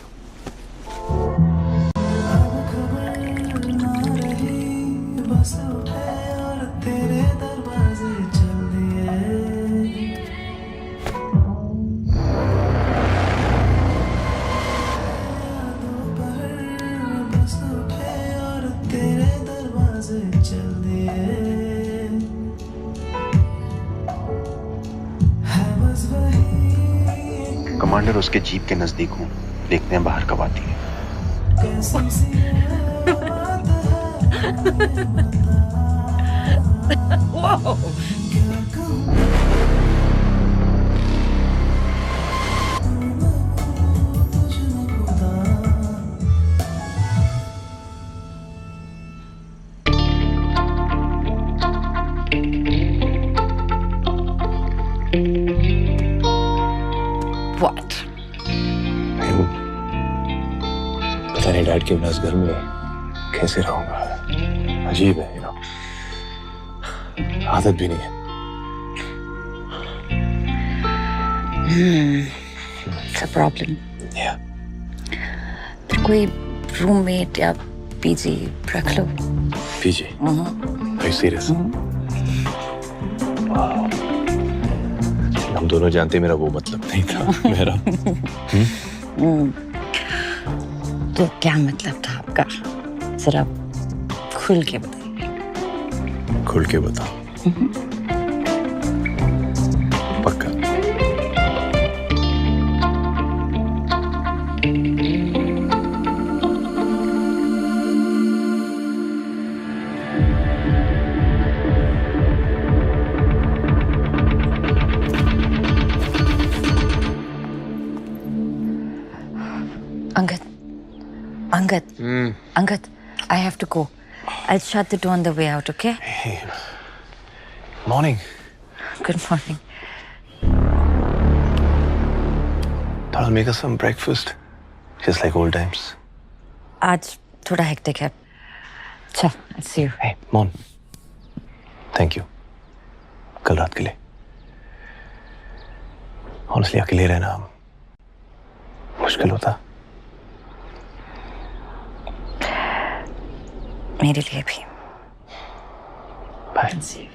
Commander उसके जीप के नजदीक हूँ, देखते हैं बाहर कब आती है। What? पता नहीं डैड के बिना इस घर में कैसे रहूंगा। अजीब है, you know? आदत भी नहीं है। It's a problem. Yeah. फिर कोई रूममेट या पीजी रख लो। PG? Are you serious? Wow. हम दोनों जानते मेरा वो मतलब नहीं था मेरा। तो क्या मतलब था आपका? जरा खुल के बताइए। खुल के बताओ। पक्का। Angad, I have to go. I'll shut the door on the way out, okay? Hey. Morning. Good morning. Thought I'll make us some breakfast. Just like old times. आज थोड़ा हेक्टिक है। अच्छा, I'll see you. Hey, Mon. Thank you. कल रात के लिए। Honestly, अकेले रहना मुश्किल होता। मेरे लिए भी। Bye. See you.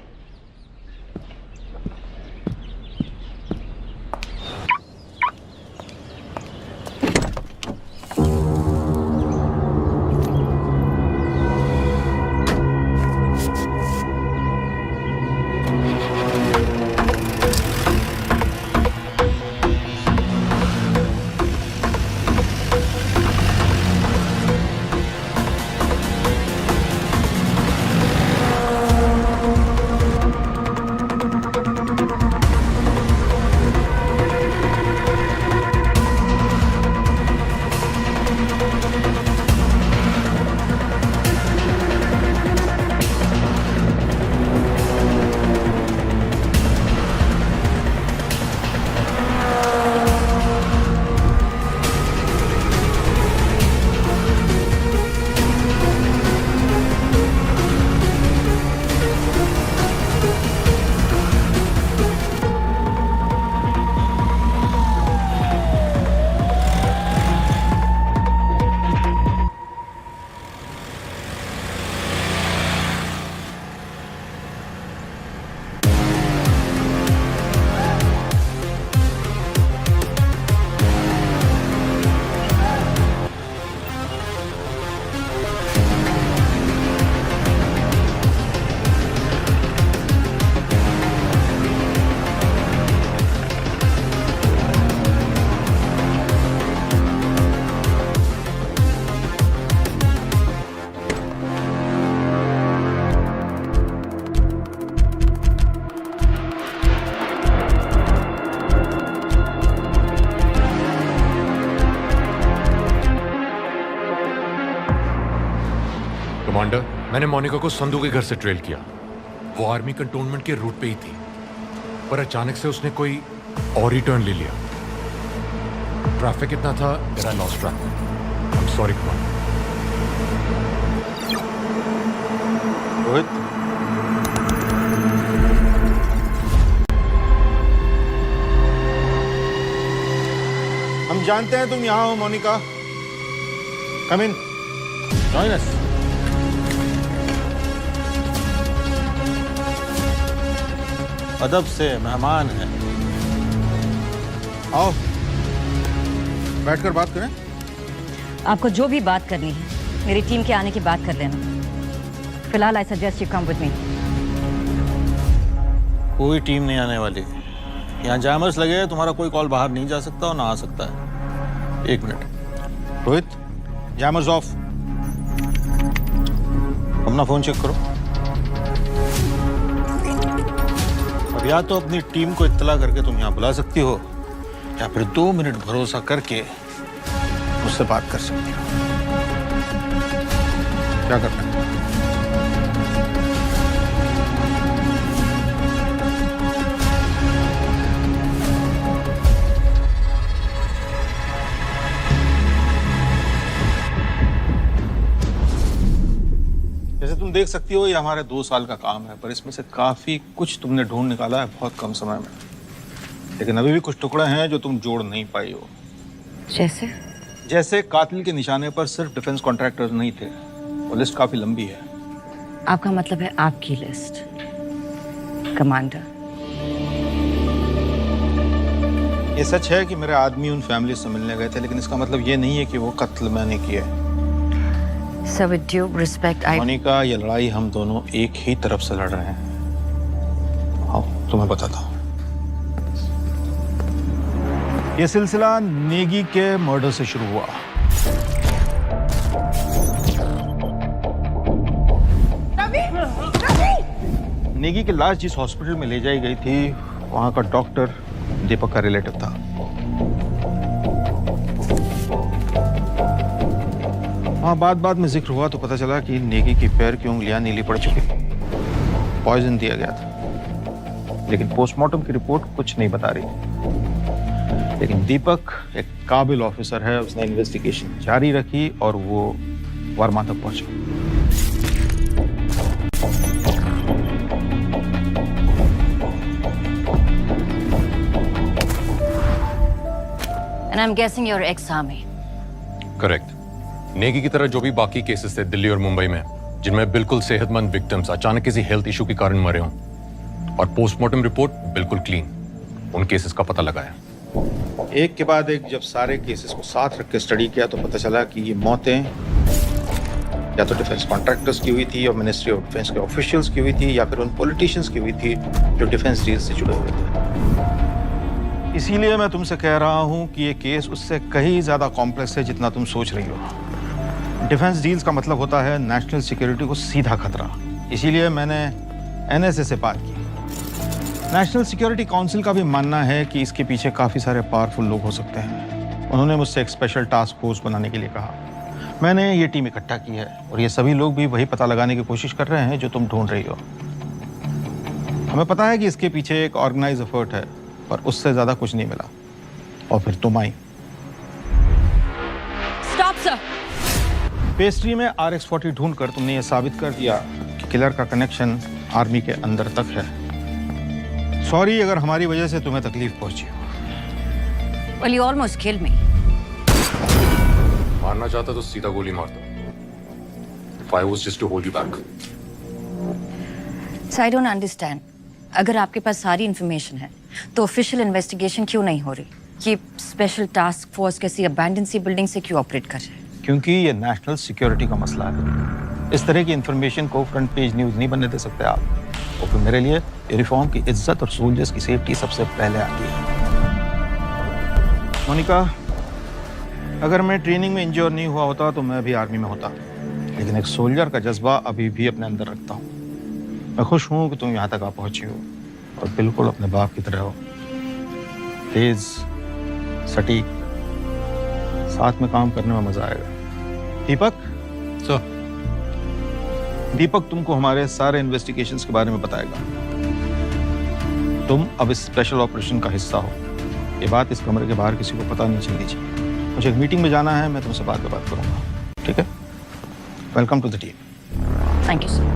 कमांडर, मैंने मोनिका को संधू के घर से ट्रेल किया। वो आर्मी कंटोनमेंट के रूट पे ही थी, पर अचानक से उसने कोई और ही टर्न ले लिया। ट्रैफिक इतना था, मेरा lost track. I am sorry commander. Rohit, हम जानते हैं तुम यहाँ हो मोनिका। कम इन, जॉइन अस। अदब से, मेहमान हैं। आओ, बैठकर बात करें। आपको जो भी बात करनी है मेरी टीम के आने के बाद कर लेना। फिलहाल I suggest you come with me. कोई टीम नहीं आने वाली। यहाँ जैमर्स लगे हैं, तुम्हारा कोई कॉल बाहर नहीं जा सकता और ना आ सकता है। 1 मिनट रोहित, जैमर्स ऑफ। अपना फोन चेक करो। अब या तो अपनी टीम को इत्तला करके तुम यहाँ बुला सकती हो, या फिर 2 मिनट भरोसा करके मुझसे बात कर सकती हो। क्या करना है? जैसे तुम देख सकती हो, ये हमारे 2 साल का काम है, पर इसमें से काफी कुछ तुमने ढूंढ निकाला है बहुत कम समय में। लेकिन अभी भी कुछ टुकड़े हैं जो तुम जोड़ नहीं पाई हो। जैसे कातिल के निशाने पर सिर्फ डिफेंस कॉन्ट्रैक्टर्स नहीं थे, वो लिस्ट काफी लंबी है। आपका मतलब है आपकी लिस्ट, कमांडर? ये सच है कि मेरे आदमी उन फैमिली से मिलने गए थे, लेकिन इसका मतलब ये नहीं है कि वो कत्ल मैंने किया है। Sir, with due respect, Monika, ये लड़ाई हम दोनों एक ही तरफ से लड़ रहे हैं। आओ तुम्हें बताता हूँ। ये सिलसिला नेगी के मर्डर से शुरू हुआ। नेगी की लाश जिस हॉस्पिटल में ले जाई गई थी, वहां का डॉक्टर दीपक का रिलेटिव था। वहाँ बाद में जिक्र हुआ तो पता चला कि नेगी की पैर की उंगलियां नीली पड़ चुकी थी। पॉइजन दिया गया था, लेकिन पोस्टमार्टम की रिपोर्ट कुछ नहीं बता रही। लेकिन दीपक एक काबिल ऑफिसर है, उसने इन्वेस्टिगेशन जारी रखी और वो वर्मा तक पहुंचा। And I'm guessing you're ex-army. Correct. Negi की तरह जो भी बाकी केसेस थे दिल्ली और मुंबई में, जिनमें बिल्कुल सेहतमंद विक्टिम्स अचानक किसी हेल्थ इशू के कारण मरे हों, और पोस्टमार्टम रिपोर्ट बिल्कुल क्लीन, उन केसेस का पता लगाया। एक के बाद एक जब सारे केसेस को साथ रख के स्टडी किया तो पता चला कि ये मौतें या तो डिफेंस कॉन्ट्रैक्टर्स की हुई थी, और मिनिस्ट्री ऑफ डिफेंस के ऑफिशियल्स की हुई थी, या फिर उन पॉलिटिशियंस की हुई थी जो डिफेंस डील से जुड़े हुए थे। इसीलिए मैं तुमसे कह रहा हूं कि ये केस उससे कहीं ज्यादा कॉम्प्लेक्स है जितना तुम सोच रही हो। डिफेंस डील्स का मतलब होता है नेशनल सिक्योरिटी को सीधा खतरा। इसीलिए मैंने एनएसए से बात की। नेशनल सिक्योरिटी काउंसिल का भी मानना है कि इसके पीछे काफ़ी सारे पावरफुल लोग हो सकते हैं। उन्होंने मुझसे एक स्पेशल टास्क फोर्स बनाने के लिए कहा। मैंने ये टीम इकट्ठा की है, और ये सभी लोग भी वही पता लगाने की कोशिश कर रहे हैं जो तुम ढूंढ रही हो। हमें पता है कि इसके पीछे एक ऑर्गेनाइज एफर्ट है, पर उससे ज़्यादा कुछ नहीं मिला, और फिर तुम आई। Stop, sir. पेस्ट्री में RX-40 ढूंढकर तुमने ये साबित कर दिया कि किलर का कनेक्शन आर्मी के अंदर तक है। सॉरी अगर हमारी वजह से तुम्हें तकलीफ पहुंची हो। Well, you almost killed me. मारना चाहता तो सीधा गोली मार दो। If I was just to hold you back. So I don't understand. अगर आपके पास सारी इंफॉर्मेशन है, तो ऑफिशियल इन्वेस्टिगेशन क्यों नहीं हो रही? ये स्पेशल टास्क फोर्स किसी अबैंडन सी बिल्डिंग से क्यों ऑपरेट कर रहे हैं? क्योंकि ये नेशनल सिक्योरिटी का मसला है। इस तरह की इंफॉर्मेशन को फ्रंट पेज न्यूज नहीं बनने दे सकते आप। और फिर मेरे लिए यूनिफॉर्म की इज्जत और सोल्जर्स की सेफ्टी सबसे पहले आती है। मोनिका, अगर मैं ट्रेनिंग में इंजोर नहीं हुआ होता तो मैं भी आर्मी में होता, लेकिन एक सोल्जर का जज्बा अभी भी अपने अंदर रखता हूँ। मैं खुश हूँ कि तुम यहाँ तक आ पहुँची हो, और बिल्कुल अपने बाप की तरह हो। तेज, सटीक, साथ में काम करने में मजा आएगा। दीपक सर। दीपक तुमको हमारे सारे इन्वेस्टिगेशंस के बारे में बताएगा। तुम अब इस स्पेशल ऑपरेशन का हिस्सा हो। ये बात इस कमरे के बाहर किसी को पता नहीं चलनी चाहिए। मुझे एक मीटिंग में जाना है, मैं तुमसे बाद में बात करूंगा, ठीक है? Welcome to the team. Thank you sir.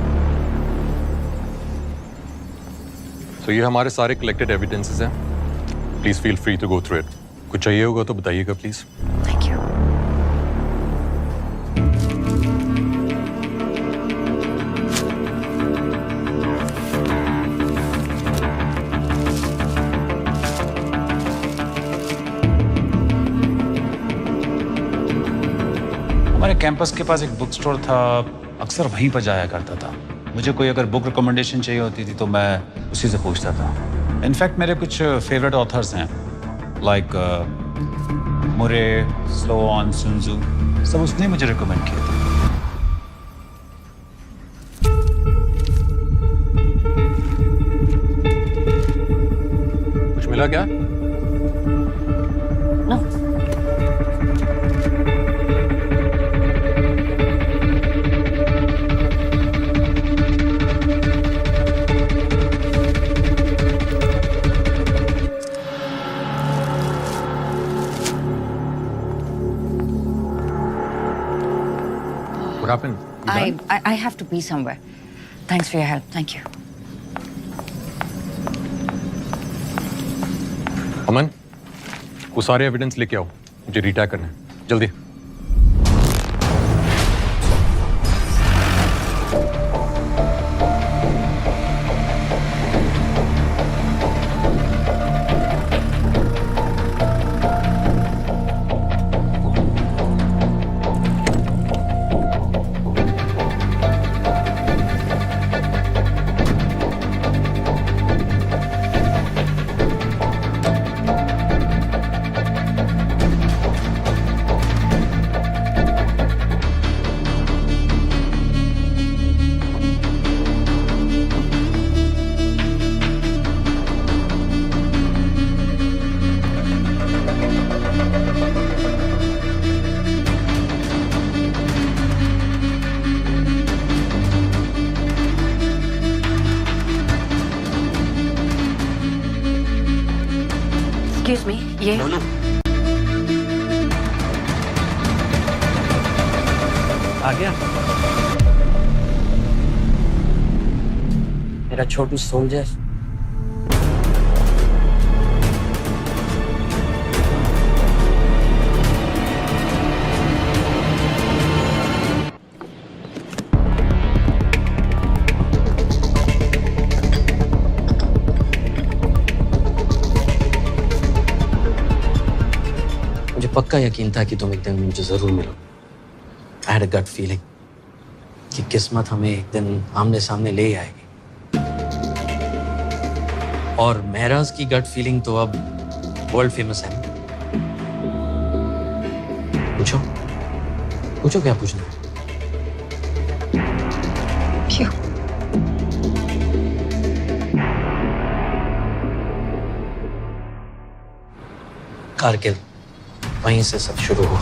तो ये हमारे सारे कलेक्टेड एविडेंसेस हैं। Please feel free to go through it. कुछ चाहिए होगा तो बताइएगा प्लीज। Thank you. हमारे कैंपस के पास एक बुक स्टोर था, अक्सर वहीं पर जाया करता था। मुझे कोई अगर बुक रिकमेंडेशन चाहिए होती थी तो मैं उसी से पूछता था। इनफैक्ट मेरे कुछ फेवरेट ऑथर्स हैं लाइक मुरे, स्लो ऑन, सुनजू, सब उसने मुझे रिकमेंड किए थे। कुछ मिला क्या? What happened? I have to be somewhere. Thanks for your help. Thank you. अमन, वो सारे एविडेंस लेके आओ, मुझे रिटैग करना है, जल्दी। Excuse me, ये आ गया मेरा छोटू सोल्जर। मुझे पक्का यकीन था कि तुम एक दिन मुझे जरूर मिलो। I had a gut feeling कि किस्मत हमें एक दिन आमने सामने ले आएगी। और महराज की गट फीलिंग तो अब वर्ल्ड फेमस है। पूछो पूछो क्या पूछना है? क्यों? कारगिल, वहीं से सब शुरू हुआ।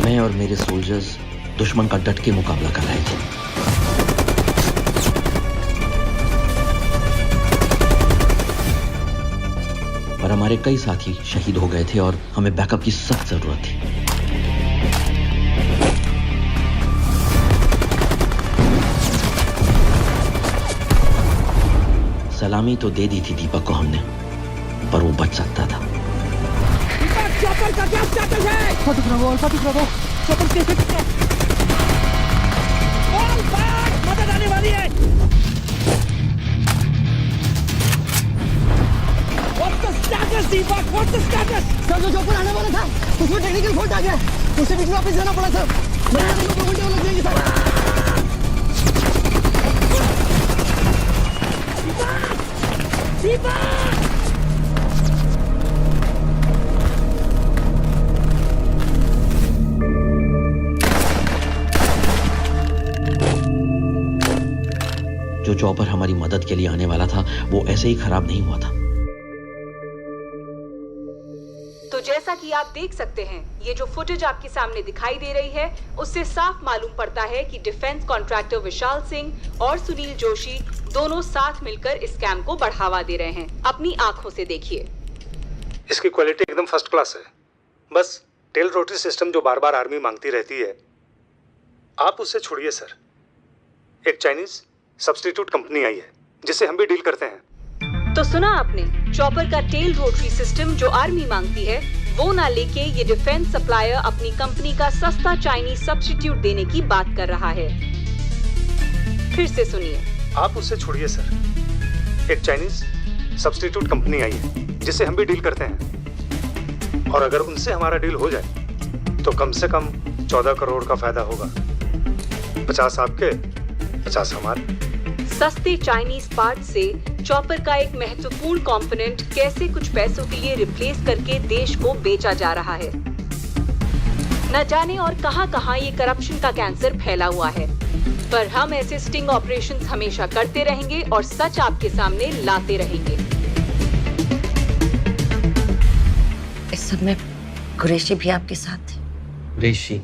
मैं और मेरे सोल्जर्स दुश्मन का डट के मुकाबला कर रहे थे। पर हमारे कई साथी शहीद हो गए थे और हमें बैकअप की सख्त जरूरत थी। सलामी तो दे दी थी दीपक को हमने, पर वो बच सकता था। चॉपर का क्या स्टेटस है? फटिक रहो, चॉपर कैसे है? ऑल बैक, मदद आने वाली है। What's the status, Deepak? What's the status? Sir, जो चॉपर आने वाला था, उसमें टेक्निकल फॉल्ट आ गया। उसे बीच में वापस जाना पड़ा सर। मेरे को 2 घंटे लग जाएंगे सर। दीपक! जो चॉपर हमारी मदद के लिए आने वाला था वो ऐसे ही खराब नहीं हुआ था। तो जैसा कि आप देख सकते हैं, ये जो फुटेज आपके सामने दिखाई दे रही है उससे साफ मालूम पड़ता है कि डिफेंस कॉन्ट्रैक्टर विशाल सिंह और सुनील जोशी दोनों साथ मिलकर इस स्कैम को बढ़ावा दे रहे हैं। अपनी आंखों से देखिए। इसकी क्वालिटी एकदम फर्स्ट क्लास है। बस टेल रोटरी सिस्टम जो बार बार आर्मी मांगती रहती है, आप उससे छोड़िए सर। एक चाइनीज सब्स्टिट्यूट कंपनी आई है जिससे हम भी डील करते हैं। तो सुना आपने, चॉपर का टेल रोटरी सिस्टम जो आर्मी मांगती है वो ना लेके ये डिफेंस सप्लायर अपनी कंपनी का सस्ता चाइनीज सब्स्टिट्यूट देने की बात कर रहा है। फिर से सुनिए। आप उससे छोड़िए सर। एक चाइनीज सब्स्टिट्यूट कंपनी आई है जिससे हम भी डील करते हैं, और अगर उनसे हमारा डील हो जाए तो कम से कम 14 करोड़ का फायदा होगा। 50 आपके, 50 हमारे। सस्ते चाइनीज पार्ट से चॉपर का एक महत्वपूर्ण कंपोनेंट कैसे कुछ पैसों के लिए रिप्लेस करके देश को बेचा जा रहा है। न जाने और कहां-कहां ये करप्शन का कैंसर फैला हुआ है, पर हम ऐसे स्टिंग ऑपरेशंस हमेशा करते रहेंगे और सच आपके सामने लाते रहेंगे। इस सब में कुरैशी भी आपके साथ थे? कुरैशी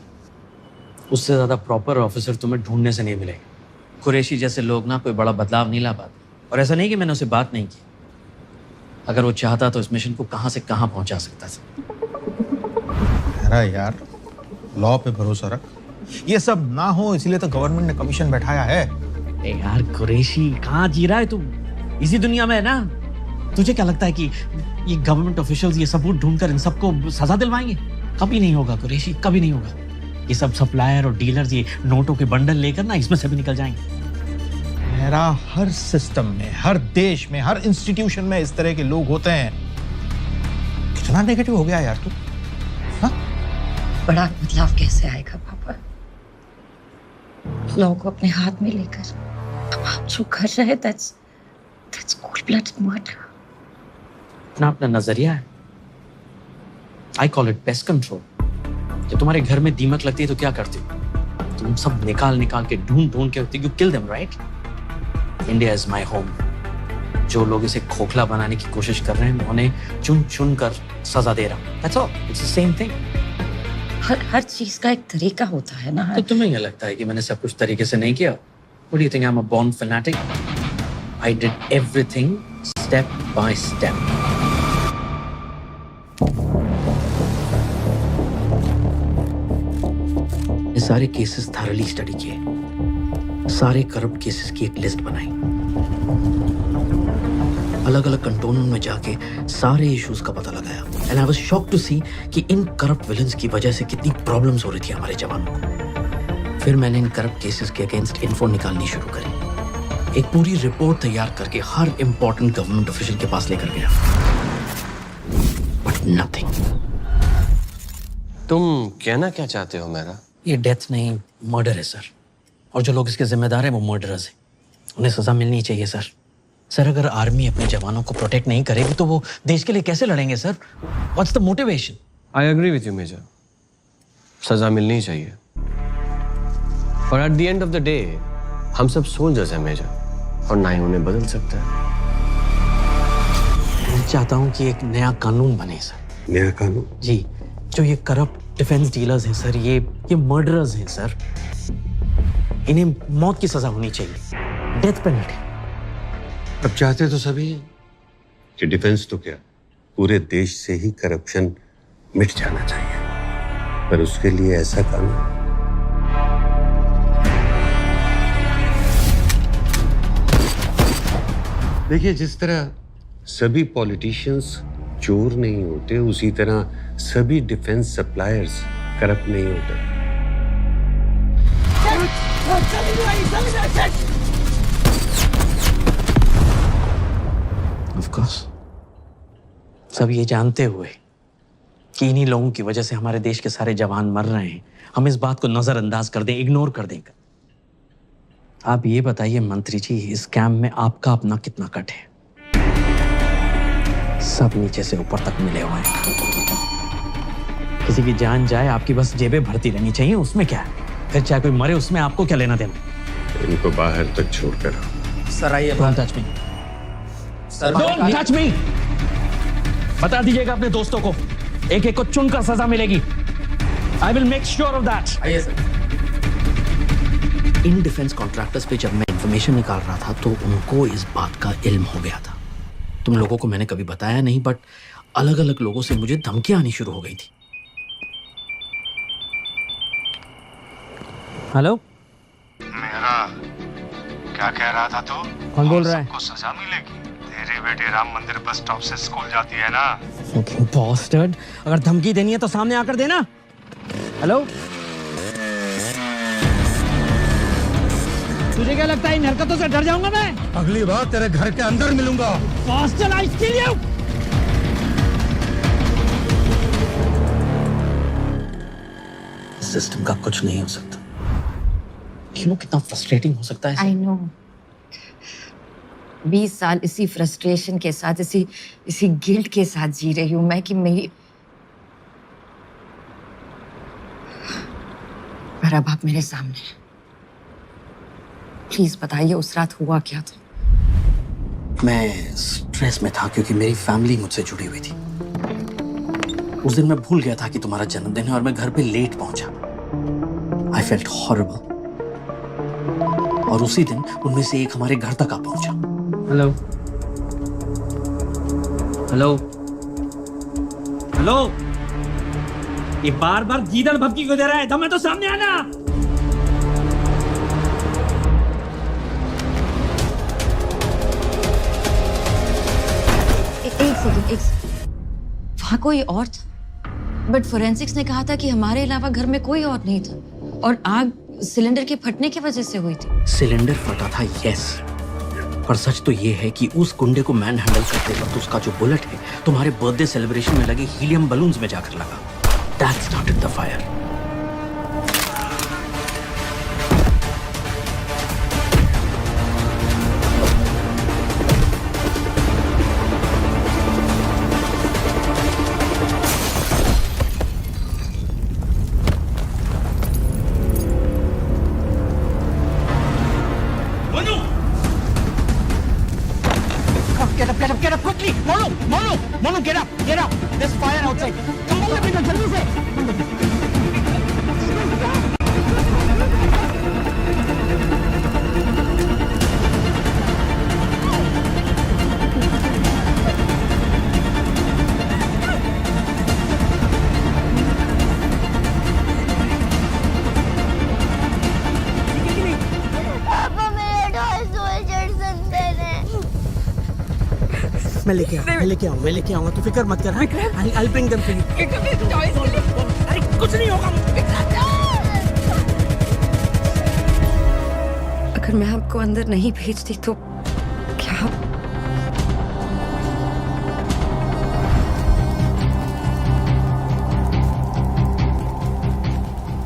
उससे ज्यादा प्रॉपर ऑफिसर तुम्हें ढूंढने से नहीं मिलेगा। कुरैशी जैसे लोग ना कोई बड़ा बदलाव नहीं ला पाते। और ऐसा नहीं कि मैंने उसे बात नहीं की, अगर वो चाहता तो इस मिशन को कहां से कहां पहुंचा सकता था। अरे यार, लॉ पे भरोसा रख। ये सब ना हो इसलिए तो गवर्नमेंट ने कमीशन बैठाया है। यार कुरैशी कहाँ जी रहा है तू? इसी दुनिया में है ना। तुझे क्या लगता है कि ये गवर्नमेंट ऑफिशियल्स ये सबूत ढूंढकर इन सबको सजा दिलवाएंगे? कभी नहीं होगा कुरैशी, कभी नहीं होगा। ये सब सप्लायर और डीलर्स ये नोटों के बंडल लेकर ना इसमें से भी निकल जाएंगे। मेरा हर सिस्टम में, हर देश में, हर इंस्टीट्यूशन में इस तरह के लोग होते हैं। कितना नेगेटिव हो गया यार तू। बड़ा बदलाव कैसे आएगा पापा? लॉ को अपने हाथ में लेकर अब आप जो कर रहे हैं that's cold-blooded murder। अपना अपना नजरिया है। I call it pest control। जब तुम्हारे घर में दीमक लगती है तो क्या करते हो? तुम सब निकाल के ढूंढ के you kill them, right? India is my home। जो लोग इसे खोखला बनाने की कोशिश कर रहे हैं मैं उन्हें चुन कर सजा दे रहा हूँ। That's all। It's the same thing। हर चीज का एक तरीका होता है ना। तो तुम्हें क्या लगता है कि मैंने सब कुछ तरीके से नहीं किया? What do you think I'm a born fanatic? I did everything step by step। ये सारे केसेस थॉरली स्टडी किए, सारे करप्ट केसेस की एक लिस्ट बनाई, अलग अलग कंटोनमेंट में जाके सारे इश्यूज का पता लगाया। And I was shocked to see कि इन करप्ट विलन्स की वजह से कितनी प्रॉब्लम्स हो रही थी हमारे जवानों को। फिर मैंने इन करप्ट केसेस के अगेंस्ट इन्फो निकालनी शुरू करी। एक पूरी रिपोर्ट तैयार करके हर इंपॉर्टेंट गवर्नमेंट ऑफिशियल के पास लेकर गया, बट नथिंग। तुम कहना क्या चाहते हो मेरा? ये डेथ नहीं, मर्डर है सर। और जो लोग इसके जिम्मेदार हैं वो मर्डरर्स हैं। उन्हें सजा मिलनी चाहिए सर। सर अगर आर्मी अपने जवानों को प्रोटेक्ट नहीं करेगी तो वो देश के लिए कैसे लड़ेंगे sir? What's the motivation? I agree with you major, सजा मिलनी चाहिए, और at the end of the day हम सब सोल्जर्स हैं मेजर, और ना ही उन्हें बदल सकते हैं। मैं चाहता हूँ कि एक नया कानून बने सर। नया कानून? जी, जो ये करप्ट डिफेंस डीलर्स हैं सर, ये मर्डरर्स हैं सर, इन्हें मौत की सजा होनी चाहिए, डेथ पेनल्टी। अब चाहते तो सभी कि डिफेंस तो क्या पूरे देश से ही करप्शन मिट जाना चाहिए, पर उसके लिए ऐसा कानून। देखिए, जिस तरह सभी पॉलिटिशियंस चोर नहीं होते, उसी तरह सभी डिफेंस सप्लायर्स करप्ट नहीं होते। Of course। सब ये जानते हुए कि इन्हीं लोगों की वजह से हमारे देश के सारे जवान मर रहे हैं, हम इस बात को नजरअंदाज कर दें, इग्नोर कर दें। आप ये बताइए मंत्री जी, इस स्कैम में आपका अपना कितना कट है? सब नीचे से ऊपर तक मिले हुए हैं। किसी की जान जाए, आपकी बस जेबें भरती रहनी चाहिए, उसमें क्या है? फिर चाहे कोई मरे, उसमें आपको क्या लेना देना? इनको बाहर तक छोड़कर सर आइए। Don't touch me sir, don't touch me. बता दीजिएगा अपने दोस्तों को, एक एक को चुनकर सजा मिलेगी। I will make sure of that. आइए सर। इन डिफेंस कॉन्ट्रैक्टर्स पे जब मैं इंफॉर्मेशन निकाल रहा था तो उनको इस बात का इल्म हो गया था। तुम लोगों को मैंने कभी बताया नहीं, बट अलग अलग लोगों से मुझे धमकियां आनी शुरू हो गई थी। हेलो, मेरा क्या कह रहा था तू? कौन बोल रहा है? सबको सजा मिलेगी। तेरे बेटे राम मंदिर बस स्टॉप से स्कूल जाती है ना। बॉस्टर्ड, अगर धमकी देनी है तो सामने आकर देना। हेलो, तुझे क्या लगता है इन हरकतों से डर जाऊंगा मैं? अगली बार तेरे घर के अंदर मिलूंगा। बॉस्टर्ड, आई किल यू। सिस्टम का कुछ नहीं हो सकता। यू नो कितना फ्रस्ट्रेटिंग हो सकता है। आई नो 20 साल इसी फ्रस्ट्रेशन के साथ, इसी गिल्ट के साथ जी रही हूं मैं कि मेरी, पर अब आप मेरे सामने हैं। प्लीज बताइए उस रात हुआ क्या था? मैं स्ट्रेस में था क्योंकि मेरी फैमिली मुझसे जुड़ी हुई थी। उस दिन मैं भूल गया था कि तुम्हारा जन्मदिन है और मैं घर पे लेट पहुंचा। I felt horrible. और उसी दिन उनमें से एक हमारे घर तक आ पहुंचा। हेलो हेलो हेलो, ये बार बार गीदड़ भपकी क्यों दे रहा है? दम तो सामने आना। एक सेकंड, वहां कोई और था, बट फोरेंसिक्स ने कहा था कि हमारे अलावा घर में कोई और नहीं था और आग सिलेंडर के फटने की वजह से हुई थी। सिलेंडर फटा था, यस, पर सच तो ये है कि उस गुंडे को मैन हैंडल करते वक्त उसका जो बुलेट है तुम्हारे बर्थडे सेलिब्रेशन में लगे हीलियम बलून्स में जाकर लगा। That started the fire. Get up quickly! Monu, get up! There's fire outside. Come on, बेटा, जल्दी से! पापा मेरे टॉय सोल्जर्स अंदर हैं। मैं लेके आऊंगा, तू फिक्र मत कर। I'll bring them to you. अरे कुछ नहीं होगा। अगर मैं आपको अंदर नहीं भेजती तो क्या?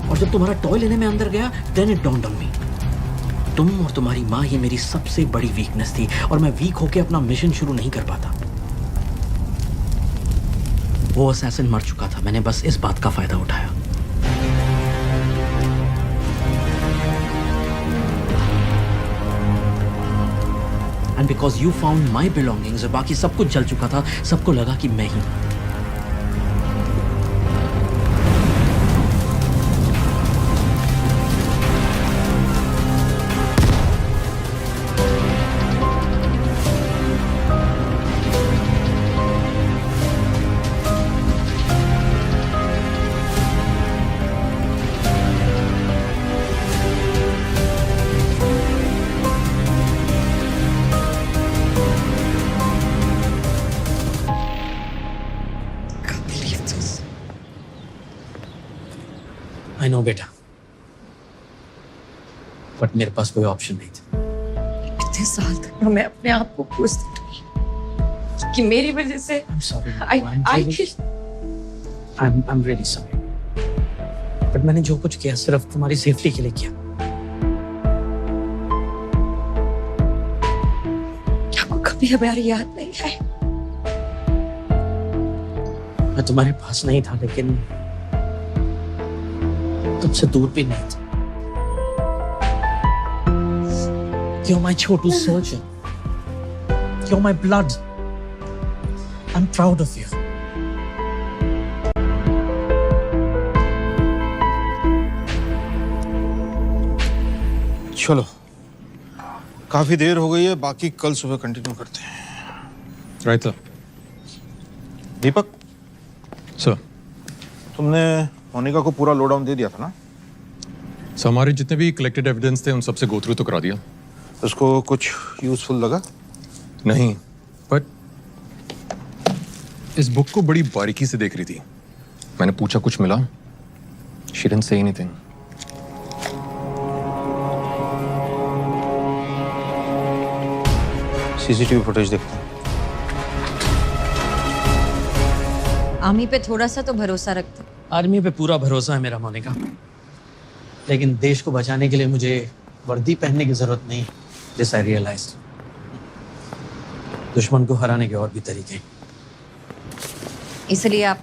और जब तुम्हारा टॉय लेने में अंदर गया, then it dawned on me. तुम और तुम्हारी माँ ही मेरी सबसे बड़ी वीकनेस थी और मैं वीक होके अपना मिशन शुरू नहीं कर पाता। वो असैसिन मर चुका था, मैंने बस इस बात का फायदा उठाया। And because you found my belongings, और बाकी सब कुछ जल चुका था, सबको लगा कि मैं ही। आई नो बेटा, बट मेरे पास कोई ऑप्शन नहीं था। इतने साल तक मैं अपने आप को कोसती रही कि मेरी वजह से I'm really sorry. बट मैंने जो कुछ किया सिर्फ तुम्हारी सेफ्टी के लिए किया। आपको कभी हमारी याद नहीं आई? मैं तुम्हारे पास नहीं था, लेकिन तुमसे दूर भी नहीं था। You're my Chhotu surgeon. You're my blood. I'm proud of you. चलो, काफी देर हो गई है, बाकी कल सुबह कंटिन्यू करते हैं। Right sir. दीपक सर, तुमने मोनिका को पूरा लोडाउन दे दिया था ना? सर, हमारे जितने भी कलेक्टेड एविडेंस थे उन सबसे गो थ्रू तो करा दिया। उसको कुछ यूजफुल लगा? नहीं, बट इस बुक को बड़ी बारीकी से देख रही थी। मैंने पूछा कुछ मिला? She didn't say anything. CCTV footage देखते हैं। आर्मी पे थोड़ा सा तो भरोसा रखते। आर्मी पे पूरा भरोसा है मेरा मोनिका, लेकिन देश को बचाने के लिए मुझे वर्दी पहनने की जरूरत नहीं। This I realised. दुश्मन को हराने के और भी तरीके हैं। इसलिए आपने